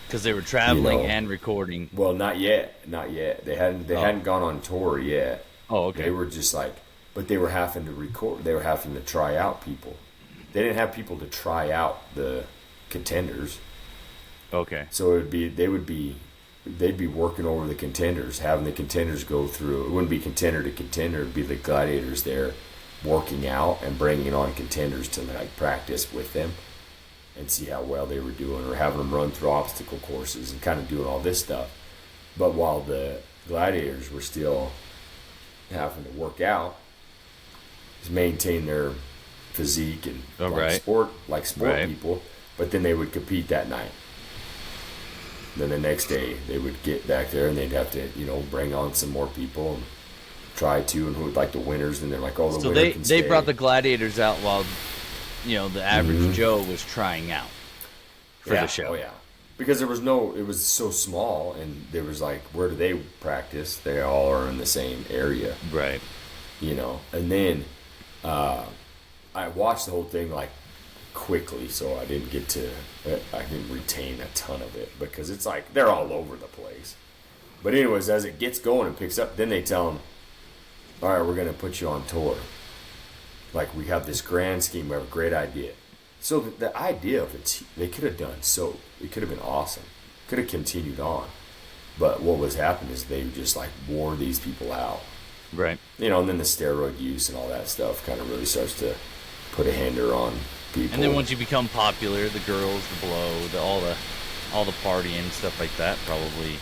Because they were traveling and recording. Well, not yet. They hadn't gone on tour yet. Oh, okay. They were just like, but they were having to record. They were having to try out people. They didn't have people to try out the contenders. Okay. So they'd be working over the contenders, having the contenders go through. It wouldn't be contender to contender. It'd be the Gladiators there working out and bringing on contenders to like practice with them and see how well they were doing, or having them run through obstacle courses and kind of doing all this stuff. But while the Gladiators were still having to work out, to maintain their physique and sport people, but then they would compete that night. Then the next day they would get back there and they'd have to, bring on some more people and try to, and who would like the winners, and they're like, oh, the winner can stay. They brought the Gladiators out while, the average Joe was trying out for the show. Oh, yeah. Because it was so small, and there was like, where do they practice? They all are in the same area. Right. And then I watched the whole thing like quickly, so I didn't retain a ton of it, because it's like they're all over the place. But anyways, as it gets going and picks up, then they tell them, all right, we're going to put you on tour. Like, we have this grand scheme. We have a great idea. So the idea of it, they could have done so. It could have been awesome. Could have continued on. But what was happening is they just, like, wore these people out. Right. You know, and then the steroid use and all that stuff kind of really starts to put a hinder on people. And then once you become popular, the girls, the blow, all the partying and stuff like that probably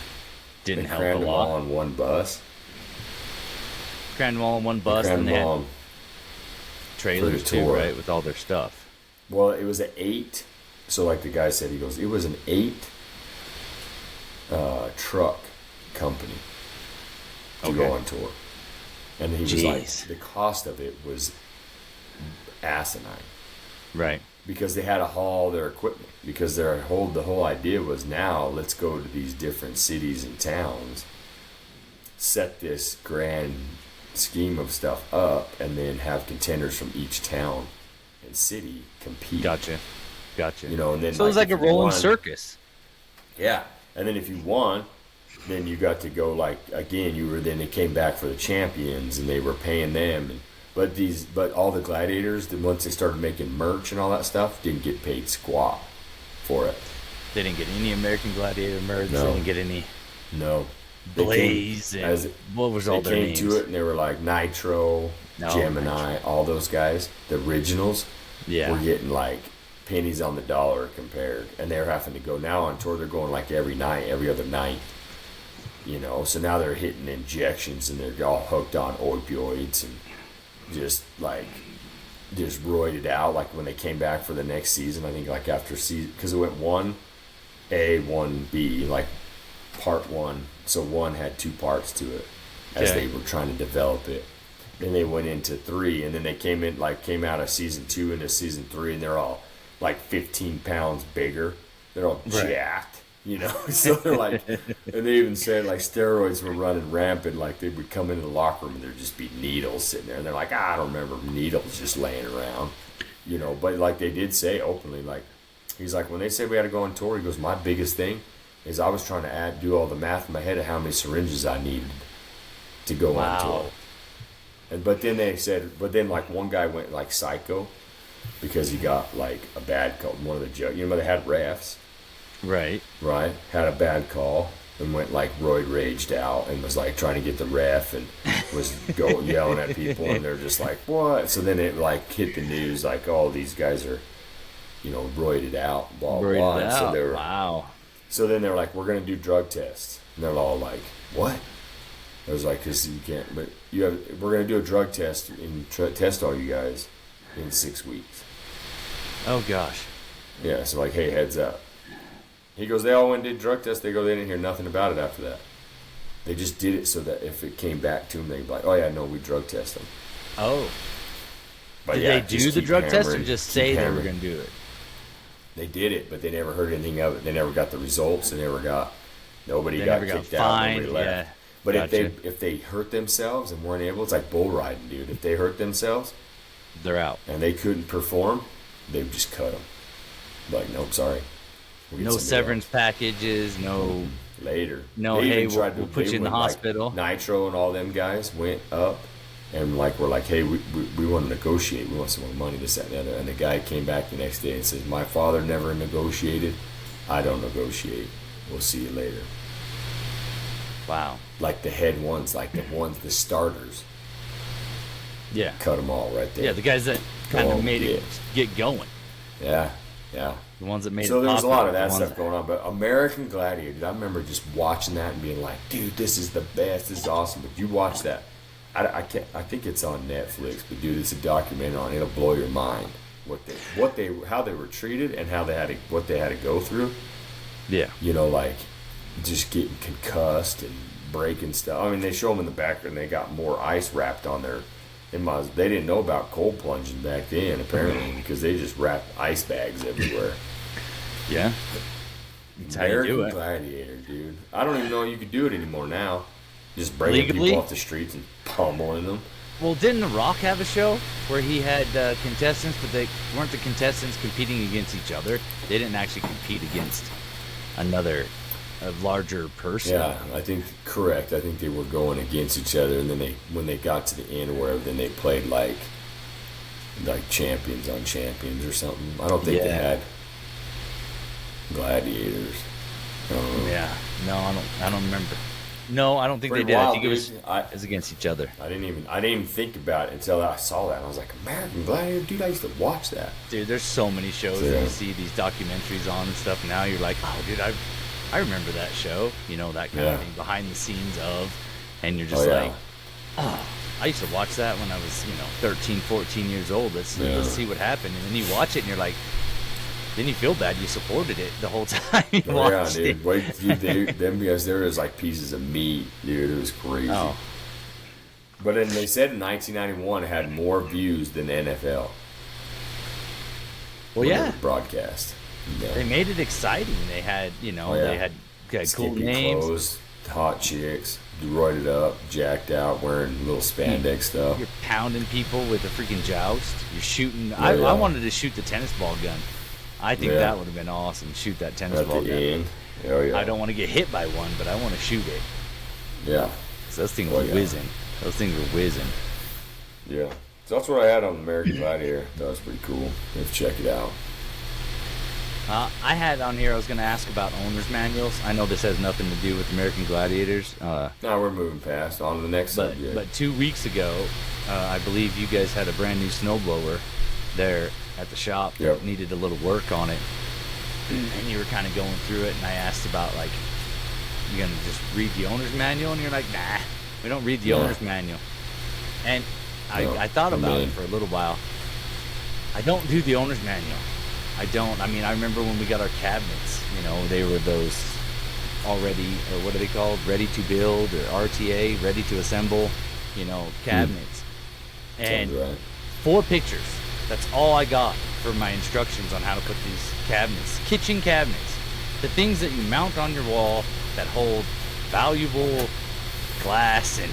didn't help a crammed them lot. all on one bus. Crammed them all on one bus, and they had trailers too, tour. right, with all their stuff. Well, it was an 8. So like the guy said, he goes, it was an 8 truck company to go on tour. And he was like, the cost of it was asinine. Right. Because they had to haul their equipment. Because the whole idea was, now let's go to these different cities and towns, set this grand scheme of stuff up, and then have contenders from each town and city compete. Gotcha. You know, and then so it was like a rolling circus. Yeah, and then if you won, then you got to go, like, again. Then they came back for the champions, and they were paying them. But all the gladiators, then once they started making merch and all that stuff, didn't get paid squat for it. They didn't get any American Gladiator merch. No. They didn't get any. No. Blaze and what was all their names? They came to it and they were like Nitro, Gemini, all those guys, the originals, were getting like pennies on the dollar compared, and they're having to go now on tour. They're going like every other night, you know. So now they're hitting injections and they're all hooked on opioids and just roided out. Like when they came back for the next season, I think like after season, because it went 1A, 1B, like part 1. So 1 had 2 parts to it as they were trying to develop it. Then they went into 3, and then they came out of season 2 into season 3, and they're all like 15 pounds bigger. They're all jacked, you know. So they're like, and they even said like steroids were running rampant. Like they would come into the locker room and there'd just be needles sitting there, and they're like, I don't remember needles just laying around, you know. But like they did say openly, like he's like, when they said we had to go on tour, he goes, my biggest thing is I was trying to do all the math in my head of how many syringes I needed to go on tour. But then like one guy went like psycho because he got like a bad call. One of the judges, you know, they had refs. Right. Had a bad call and went like roid raged out and was like trying to get the ref and was yelling at people, and they're just like, what? So then it like hit the news like, oh, these guys are, you know, roided out, blah, blah. And so they were, so then they're like, we're going to do drug tests. And they're all like, what? I was like, because you can't, but we're going to do a drug test and test all you guys in 6 weeks. Oh, gosh. Yeah, so like, hey, heads up. He goes, they all went and did drug tests. They didn't hear nothing about it after that. They just did it so that if it came back to them, they'd be like, oh, yeah, no, we drug test them. Oh. But did they do the drug test or just say they were going to do it? They did it, but they never heard anything of it. They never got the results. Nobody got kicked out. Nobody left. Yeah. But if they hurt themselves and weren't able, it's like bull riding, dude. If they hurt themselves, they're out. And they couldn't perform, they would just cut them. Like, nope, sorry. No severance packages, no. Later. No, hey, we'll put you in the hospital. Like Nitro and all them guys went up and like we're like, hey, we want to negotiate. We want some more money, this, that, and the other. And the guy came back the next day and says, my father never negotiated. I don't negotiate. We'll see you later. Wow. Like the head ones, like the starters. Yeah. Cut them all right there. Yeah, the guys that kind of made it get going. Yeah. The ones that made it So there's a lot of that stuff that going on. But American Gladiators, I remember just watching that and being like, dude, this is the best. This is awesome. But you watch that. I think it's on Netflix, but dude, it's a documentary on it. It'll blow your mind. How they were treated and what they had to go through. Yeah. You know, like just getting concussed and breaking stuff. I mean, they show them in the background. They got more ice wrapped on their. They didn't know about cold plunging back then, apparently, because they just wrapped ice bags everywhere. Yeah. That's how you do it. Gladiator, dude. I don't even know you could do it anymore now. Just bringing people off the streets and pummeling them. Well, didn't The Rock have a show where he had contestants, but they weren't the contestants competing against each other? They didn't actually compete against another a larger person. Yeah, I think correct. I think they were going against each other, and then when they got to the end, or whatever, then they played like champions on champions or something. I don't think they had gladiators. Yeah, no, I don't remember. No, I don't think Pretty they did. wild, I think it was against each other. I didn't even think about it until I saw that. And I was like, American Gladiator, dude, I used to watch that. Dude, there's so many shows that you see these documentaries on and stuff. Now you're like, oh, dude, I remember that show. That kind of thing, behind the scenes of, and you're just like, oh, I used to watch that when I was 13, 14 years old. Let's see what happened. And then you watch it and you're like, then you feel bad you supported it the whole time you watched it. Wait, dude, them guys, there was like pieces of meat, dude. It was crazy. Oh. But then they said in 1991 it had more views than the NFL. Well, yeah. Broadcast. Yeah. They made it exciting. They had, they had cool names. Clothes, hot chicks, roided up, jacked out, wearing little spandex stuff. You're pounding people with a freaking joust. You're shooting. I wanted to shoot the tennis ball gun. I think that would have been awesome. Shoot that tennis ball gun. Oh, yeah. I don't want to get hit by one, but I want to shoot it. Yeah. So those things were whizzing. Those things were whizzing. Yeah. So that's what I had on American Gladiator. That was pretty cool. You have to check it out. I had on here, I was going to ask about owner's manuals. I know this has nothing to do with American Gladiators. No, we're moving past. On to the next subject. But 2 weeks ago, I believe you guys had a brand new snowblower there at the shop that needed a little work on it. And you were kind of going through it, and I asked about, like, you going to just read the owner's manual? And you're like, nah, we don't read the owner's manual. And I thought about it for a little while. I don't do the owner's manual. I don't. I mean, I remember when we got our cabinets, they were those already, or what are they called? Ready to build, or RTA, ready to assemble, cabinets. And 4 pictures. That's all I got for my instructions on how to put these cabinets. Kitchen cabinets. The things that you mount on your wall that hold valuable glass and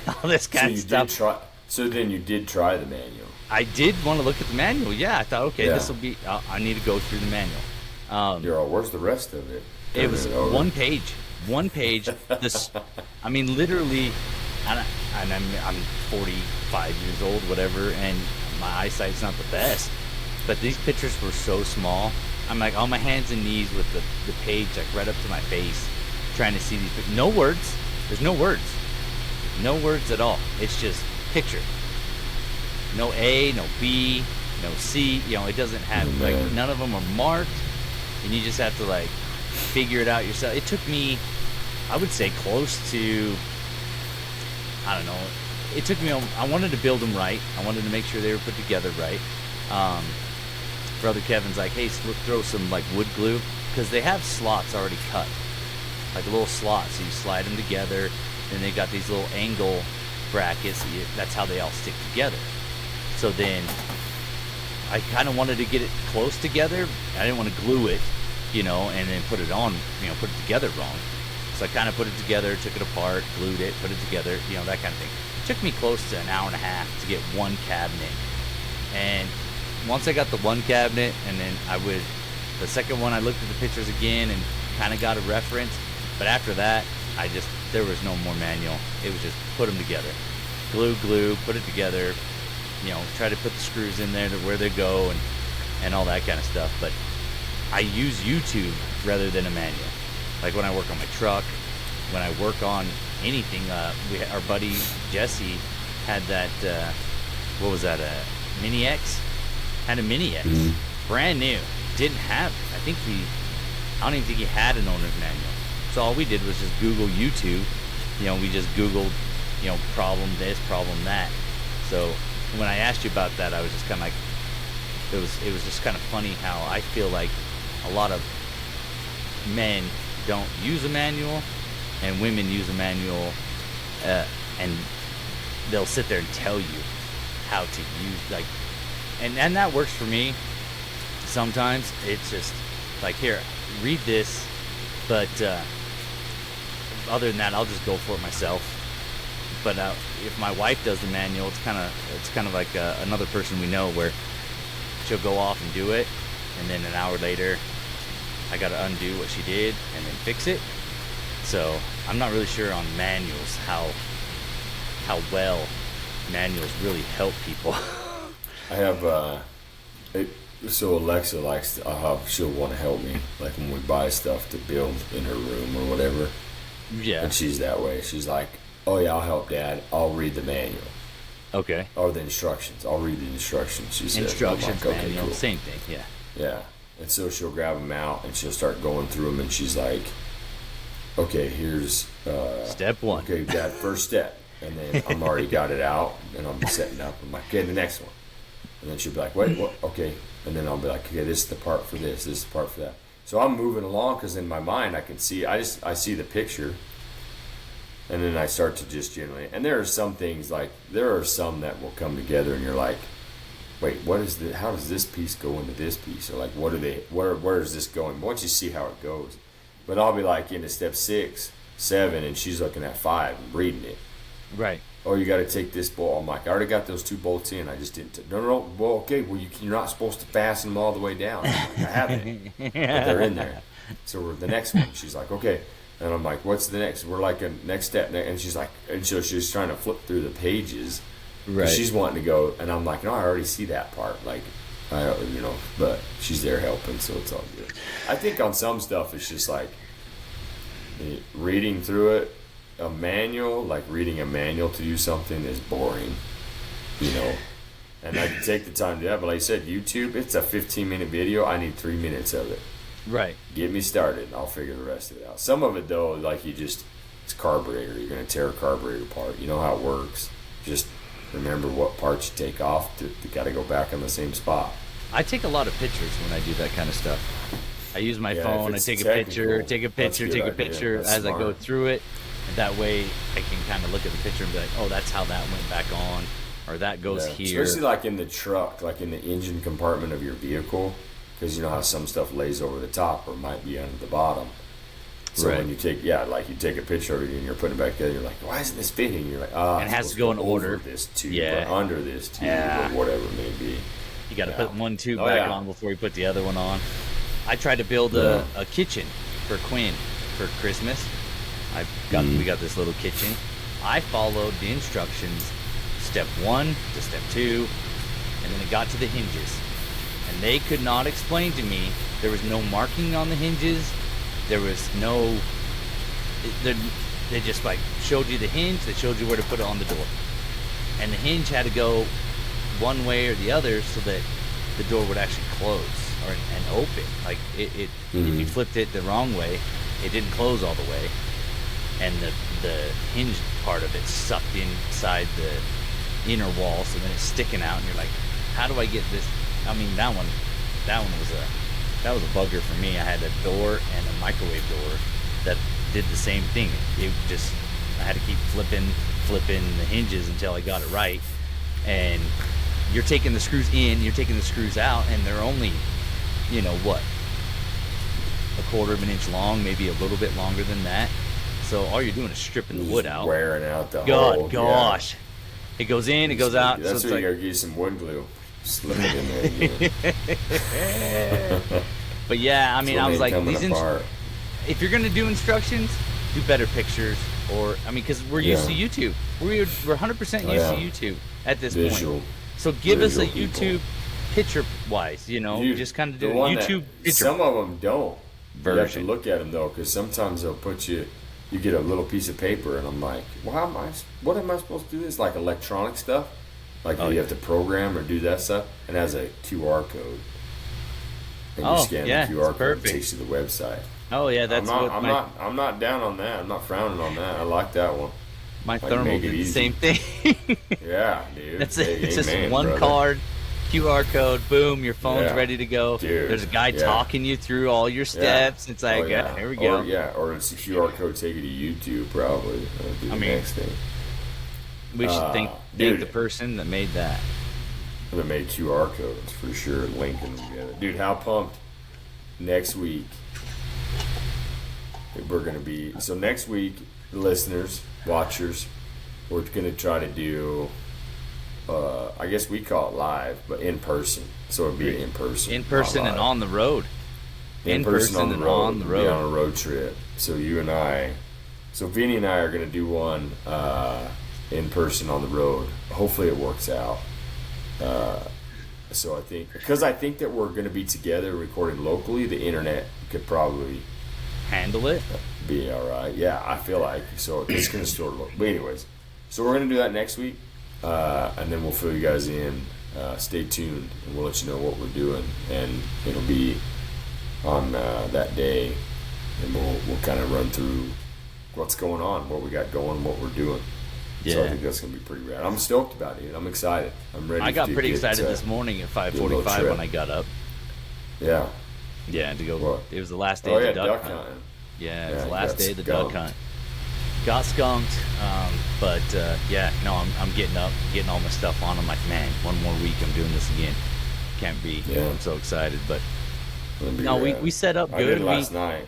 all this kind of stuff. So then you did try the manual. I did want to look at the manual. Yeah, I thought, okay, this will be. I need to go through the manual. You're all, where's the rest of it? It was one page. One page. This, I mean, literally, and I'm 45 years old, whatever, and my eyesight's not the best. But these pictures were so small. I'm like on my hands and knees with the page like right up to my face, trying to see these. No words. There's no words. No words at all. It's just picture. No A, no B, no C. It doesn't have like none of them are marked, and you just have to like figure it out yourself. It took me, I would say, close to, I don't know. It took me. I wanted to build them right. I wanted to make sure they were put together right. Brother Kevin's like, hey, throw some like wood glue, because they have slots already cut, like a little slot. So you slide them together. Then they got these little angle brackets. That's how they all stick together. So then I kind of wanted to get it close together. I didn't want to glue it, and then put it on, put it together wrong. So I kind of put it together, took it apart, glued it, put it together, that kind of thing. It took me close to an hour and a half to get one cabinet. And once I got the one cabinet, and then the second one, I looked at the pictures again and kind of got a reference. But after that, there was no more manual. It was just put them together. Glue, put it together. Try to put the screws in there to where they go and all that kind of stuff. But I use YouTube rather than a manual. Like when I work on my truck, when I work on anything, our buddy Jesse had that, what was that, a Mini X? Had a Mini X, brand new. Didn't have it. I don't even think he had an owner's manual. So all we did was just Google YouTube. We just Googled, problem this, problem that. So when I asked you about that, I was just kind of like, it was just kind of funny how I feel like a lot of men don't use a manual, and women use a manual, and they'll sit there and tell you how to use, and that works for me. Sometimes it's just like, here, read this, but other than that, I'll just go for it myself. But if my wife does the manual, it's kind of like another person we know, where she'll go off and do it, and then an hour later, I got to undo what she did and then fix it. So I'm not really sure on manuals how well manuals really help people. I have so Alexa likes she'll want to help me, like when we buy stuff to build in her room or whatever. Yeah. And she's that way. She's like, oh yeah, I'll help Dad. I'll read the manual. Okay. Or the instructions. I'll read the instructions. She said. Instructions, like, okay, manual, cool. same thing. Yeah. Yeah. And so she'll grab them out and she'll start going through them, and she's like, okay, here's step 1. Okay, Dad, first step. And then I'm already got it out and I'm setting up. I'm like, okay, the next one. And then she'll be like, wait, what? Okay. And then I'll be like, okay, this is the part for this is the part for that. So I'm moving along because in my mind I can see, I see the picture. And then I start to just generally, and there are some things like, there are some that will come together and you're like, wait, how does this piece go into this piece? Or like, where is this going? Once you see how it goes. But I'll be like into step 6, 7, and she's looking at 5 and reading it. Right. Oh, you got to take this bolt. I'm like, I already got those 2 bolts in. I just didn't. No. Well, okay. Well, you're not supposed to fasten them all the way down. I'm like, I haven't. But they're in there. So we're the next one. She's like, okay. And I'm like, what's the next? We're like a next step. And she's like, and so she's trying to flip through the pages. Right. She's wanting to go. And I'm like, no, I already see that part. Like, but she's there helping, so it's all good. I think on some stuff, it's just like reading through it. A manual, like reading a manual to do something is boring, and I can take the time to do that, but like I said, YouTube, it's a 15-minute video. I need 3 minutes of it. Right. Get me started and I'll figure the rest of it out. Some of it though, like it's carburetor. You're going to tear a carburetor apart. You know how it works. Just remember what parts you take off to got to go back in the same spot. I take a lot of pictures when I do that kind of stuff. I use my phone, I take a picture as I go through it. That way I can kind of look at the picture and be like, oh, that's how that went back on, or that goes here. Especially like in the truck, like in the engine compartment of your vehicle, because you know how some stuff lays over the top or might be under the bottom. So when you take, you take a picture of it and you're putting it back together, you're like, why isn't this fitting? You're like, and it has to go in order. This tube, or under this tube, or whatever it may be. You got to put one tube back on before you put the other one on. I tried to build a kitchen for Quinn for Christmas. We got this little kitchen. I followed the instructions, step 1 to step 2, and then it got to the hinges. And they could not explain to me, there was no marking on the hinges, there was no, they just like showed you the hinge, they showed you where to put it on the door. And the hinge had to go one way or the other so that the door would actually close and open. Like if you flipped it the wrong way, it didn't close all the way. And the hinge part of it sucked inside the inner wall, so then it's sticking out, and you're like, how do I get this? I mean, that one was a bugger for me. I had a door and a microwave door that did the same thing. I had to keep flipping the hinges until I got it right. And you're taking the screws in, you're taking the screws out, and they're only, a quarter of an inch long, maybe a little bit longer than that. So all you're doing is stripping the wood out. Wearing out the hole. Gosh. Yeah. It goes in, it goes out. That's where you gotta get some wood glue. Slip it in there again. But yeah, I mean, I was like, if you're gonna do instructions, do better pictures, because we're used to YouTube. We're 100% used to YouTube at this point. So give us a YouTube picture-wise, just kind of do a YouTube picture. Some of them don't. Version. You have to look at them though, because sometimes they'll put you get a little piece of paper, and I'm like, well, what am I supposed to do this? Like electronic stuff? Like you have to program or do that stuff? And it has a QR code. And you scan the QR code, and it takes you to the website. Oh yeah, that's I'm not down on that. I'm not frowning on that. I like that one. My thermal did the same thing. Yeah, dude. It's just one card, QR code, boom, your phone's ready to go. Dude, there's a guy talking you through all your steps. It's like, here we go. Or it's a QR code take you to YouTube, probably. That'd be the next thing. We should thank the person that made that. That made QR codes, for sure, linking them together. Dude, how pumped next week we're going to be. So next week, listeners, watchers, we're going to try to do, I guess we call it live, but in person. So it'd be in person. In person and on the road. In person and on the road. Be on a road trip. So you and I So Vinny and I are going to do one in person on the road. Hopefully it works out. So I think that we're going to be together recording locally, the internet could probably Handle it. be all right. Yeah, I feel like so. It's going to sort of. But anyways, so we're going to do that next week, and then we'll fill you guys in. Stay tuned, and we'll let you know what we're doing, and it'll be on that day, and we'll kind of run through what's going on, what we got going, what we're doing. Yeah. So I think that's gonna be pretty rad. I'm stoked about it. I'm excited. I'm ready. I got to pretty get, excited this morning at 5:45 when I got up. Yeah. Yeah, to go. What? It was the last day of the duck hunt. hunting. Yeah, it was Yeah, the last got day of the skunked. duck hunt. Got skunked, but yeah, no, I'm getting up, getting all my stuff on. I'm like, man, one more week, I'm doing this again. Can't be. Yeah. I'm so excited, but It'll be no, rad. we set up I good. did last night.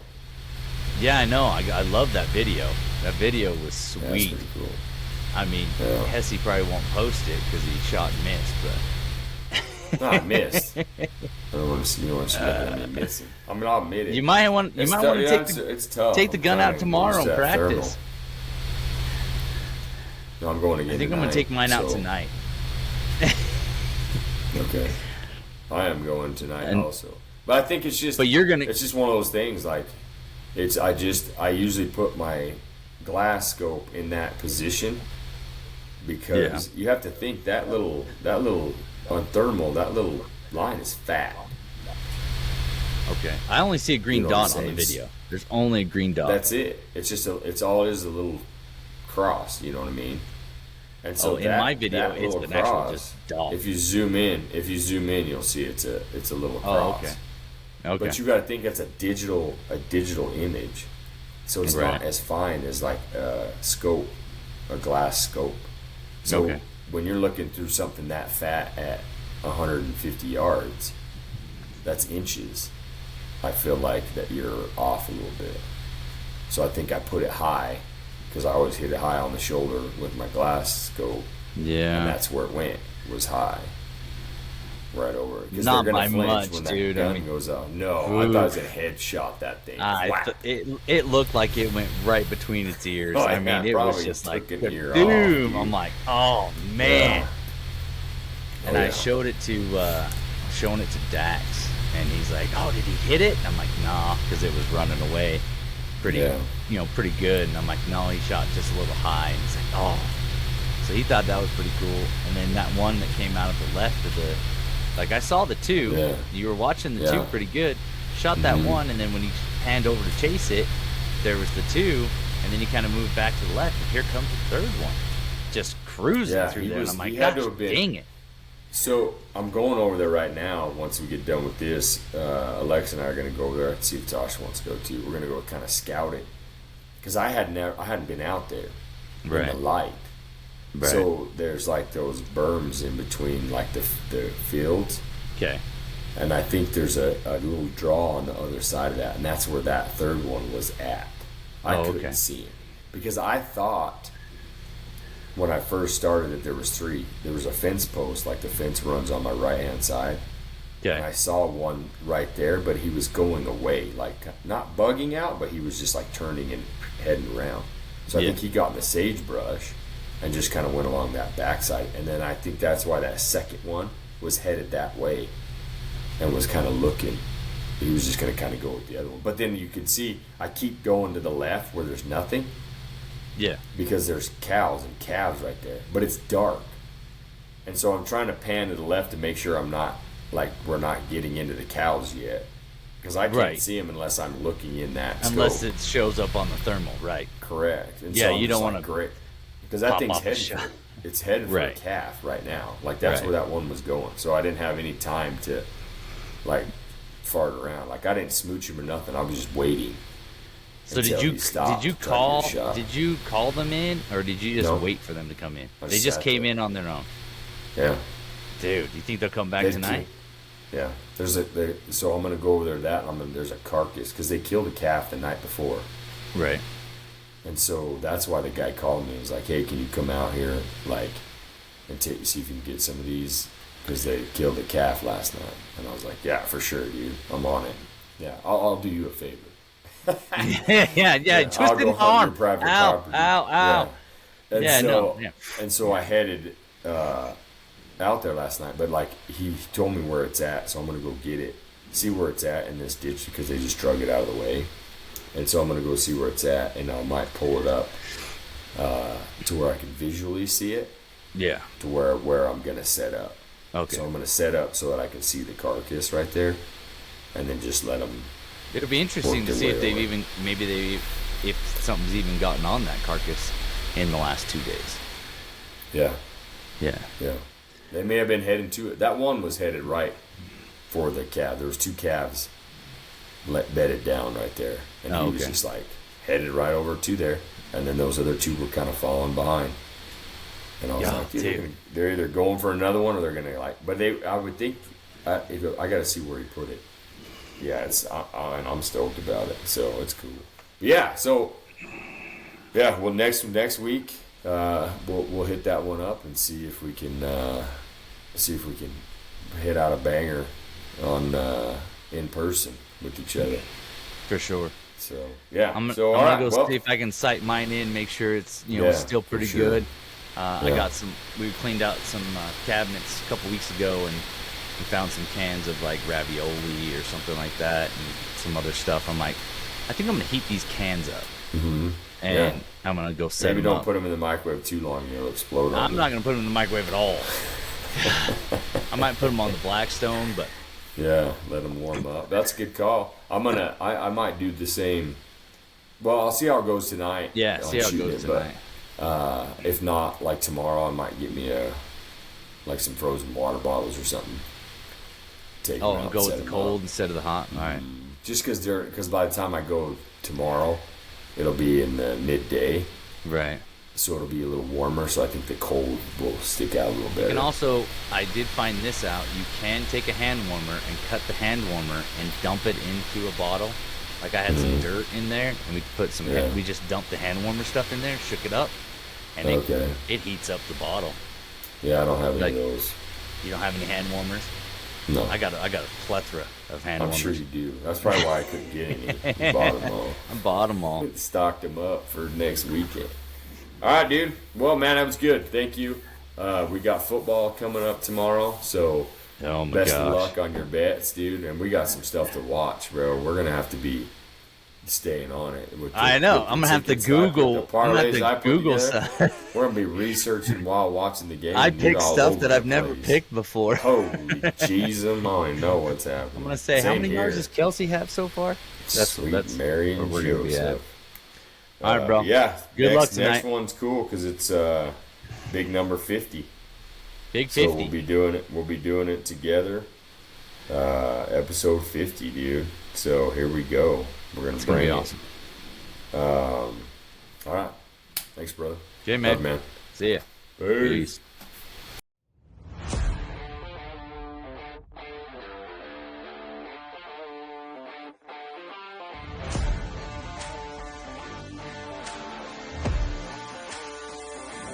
Yeah, I know. I love that video. That video was Yeah, that's sweet. pretty cool. I mean, Yeah. Hessey probably won't post it because he shot and missed, but No, I missed. I don't want to see me missing. I mean, I'll admit it. you might want to it's tough. take the I'm gun trying out to tomorrow use and that practice. thermal. No, I'm going again. I think I'm gonna take mine out tonight. Okay. I am going tonight And- also. But I think it's just. But you're gonna. It's just one of those things. Like, I usually put my glass scope in that position because you have to think that little on thermal, that little line is fat. Okay. I only see a green You know what dot I'm on the saying? video. There's only a green dot. That's it. It's just it's all it is, a little cross. You know what I mean? And so in my video, it's little an actual just dot. If you zoom in, you'll see it's a little cross. Oh, okay. Okay. But you got to think that's a digital image, so it's Right. not as fine as like a scope, a glass scope. So Okay. when you're looking through something that fat at 150 yards, that's inches. I feel like that you're off a little bit. So I think I put it high because I always hit it high on the shoulder with my glass scope, Yeah. and that's where it went, was high. Right over it. 'Cause Not they're by gonna flinch much, when that dude. I gun mean, goes out. No, I thought it was a headshot, that thing. Whack. it looked like it went right between its ears. Oh, I yeah, mean, it was probably just like took an ear off, boom. dude. I'm like, oh man. Yeah. And Oh, I yeah. showed it to Dax, and he's like, "Oh, did he hit it?" And I'm like, "Nah," because it was running away, pretty good. And I'm like, "No, he shot just a little high." And he's like, "Oh," so he thought that was pretty cool. And then that one that came out at the left of the, like I saw the two. Yeah. You were watching the Yeah. two pretty good. Shot that one, and then when he panned over to chase it, there was the two, and then he kind of moved back to the left, and here comes the third one, just cruising through there. And I'm like, he had to "Gosh, have been- dang it!" So I'm going over there right now. Once we get done with this, Alexa and I are going to go over there and see if Tosh wants to go too. We're going to go kind of scout it because I hadn't been out there in the light. Right. So there's like those berms in between, like the fields, Okay. and I think there's a little draw on the other side of that, and that's where that third one was at. I couldn't okay. see it because I thought when I first started that there was three. There was a fence post, like the fence runs on my right hand side. And I Okay. saw one right there, but he was going away, like not bugging out, but he was just like turning and heading around. So I Yeah. think he got in the sagebrush and just kind of went along that backside. And then I think that's why that second one was headed that way and was kind of looking. He was just going to kind of go with the other one. But then you could see I keep going to the left where there's nothing Yeah. because there's cows and calves right there, but it's dark. And so I'm trying to pan to the left to make sure I'm not, like, we're not getting into the cows yet. Because I can't Right. see them unless I'm looking in that Unless scope. it shows up on the thermal, right? Correct. And Yeah, so I'm you just don't like, wanna great. Because that pop thing's off a headed shot. for, it's headed for Right. a calf right now. Like, that's Right. where that one was going. So I didn't have any time to, like, fart around. Like, I didn't smooch him or nothing. I was just waiting. So until did you he stopped trying to call get a shot. did you call them in, or did you just No. wait for them to come in? I They just just sat came there. in on their own. Yeah. Dude, you think they'll come back They'd tonight? kill- Yeah, so I'm gonna go over there to that. And there's a carcass because they killed a calf the night before, Right. and so that's why the guy called me. He was like, "Hey, can you come out here, like, and see if you can get some of these because they killed a calf last night?" And I was like, "Yeah, for sure, dude. I'm on it. Yeah, I'll do you a favor." Yeah. I'll Twisted go my hunt arm. your private Ow, property. ow, ow. And Yeah, so, no. Yeah. And so I headed out there last night, but like he told me where it's at, so I'm gonna go get it, see where it's at in this ditch because they just drug it out of the way, and so I'm gonna go see where it's at, and I might pull it up to where I can visually see it. Yeah. To where I'm gonna set up. Okay. So I'm gonna set up so that I can see the carcass right there, and then just let them. It'll be interesting to see if they've even if something's even gotten on that carcass in the last 2 days. Yeah. Yeah. Yeah. They may have been heading to it. That one was headed right for the calf. There was 2 calves bedded down right there, and he was just like headed right over to there, and then those other 2 were kind of following behind. And I was like, they're either going for another one or they're gonna like. But I would think I got to see where he put it. Yeah, and I'm stoked about it, so it's cool. Yeah, so yeah, well next week we'll hit that one up and see if we can hit out a banger on in person with each other. For sure. So yeah, I'm so gonna go see if I can sight mine in, make sure it's still pretty good. I got we cleaned out some cabinets a couple weeks ago, and we found some cans of like ravioli or something like that, and some other stuff. I'm like, I think I'm gonna heat these cans up, and I'm gonna go set them up. Maybe don't put them in the microwave too long; they'll explode. I'm not gonna put them in the microwave at all. I might put them on the Blackstone, but yeah, let them warm up. That's a good call. I might do the same. Well, I'll see how it goes tonight. Yeah, see how it goes tonight. If not, like tomorrow, I might get me some frozen water bottles or something. Take them out and go with the cold instead of the hot. All right. Just because by the time I go tomorrow, it'll be in the midday. Right. So it'll be a little warmer. So I think the cold will stick out a little better. And also, I did find this out. You can take a hand warmer and cut the hand warmer and dump it into a bottle. Like I had some dirt in there, and we put some. We just dumped the hand warmer stuff in there, shook it up, and it heats up the bottle. Yeah, I don't have any of those. You don't have any hand warmers? No. I got a plethora of hand warmers. I'm sure you do. That's probably why I couldn't get any. You bought them all. I bought them all. Stocked them up for next weekend. All right, dude. Well, man, that was good. Thank you. We got football coming up tomorrow, so best of luck on your bets, dude. And we got some stuff to watch, bro. We're gonna have to be staying on it. I know. I'm gonna have to Google. Stuff. We're gonna be researching while watching the game. I picked stuff that I've never picked before. Holy jeez, I don't know what's happening. I'm gonna say, how many yards does Kelsey have so far? That's Mary and we're gonna be at. All right, bro. Yeah. Good luck tonight. Next one's cool because it's big number 50. Big 50. So we'll be doing it. We'll be doing it together. Episode 50, dude. So here we go. We're gonna bring it. Awesome. All right. Thanks, brother. Okay, man. Love, man. See ya. Peace.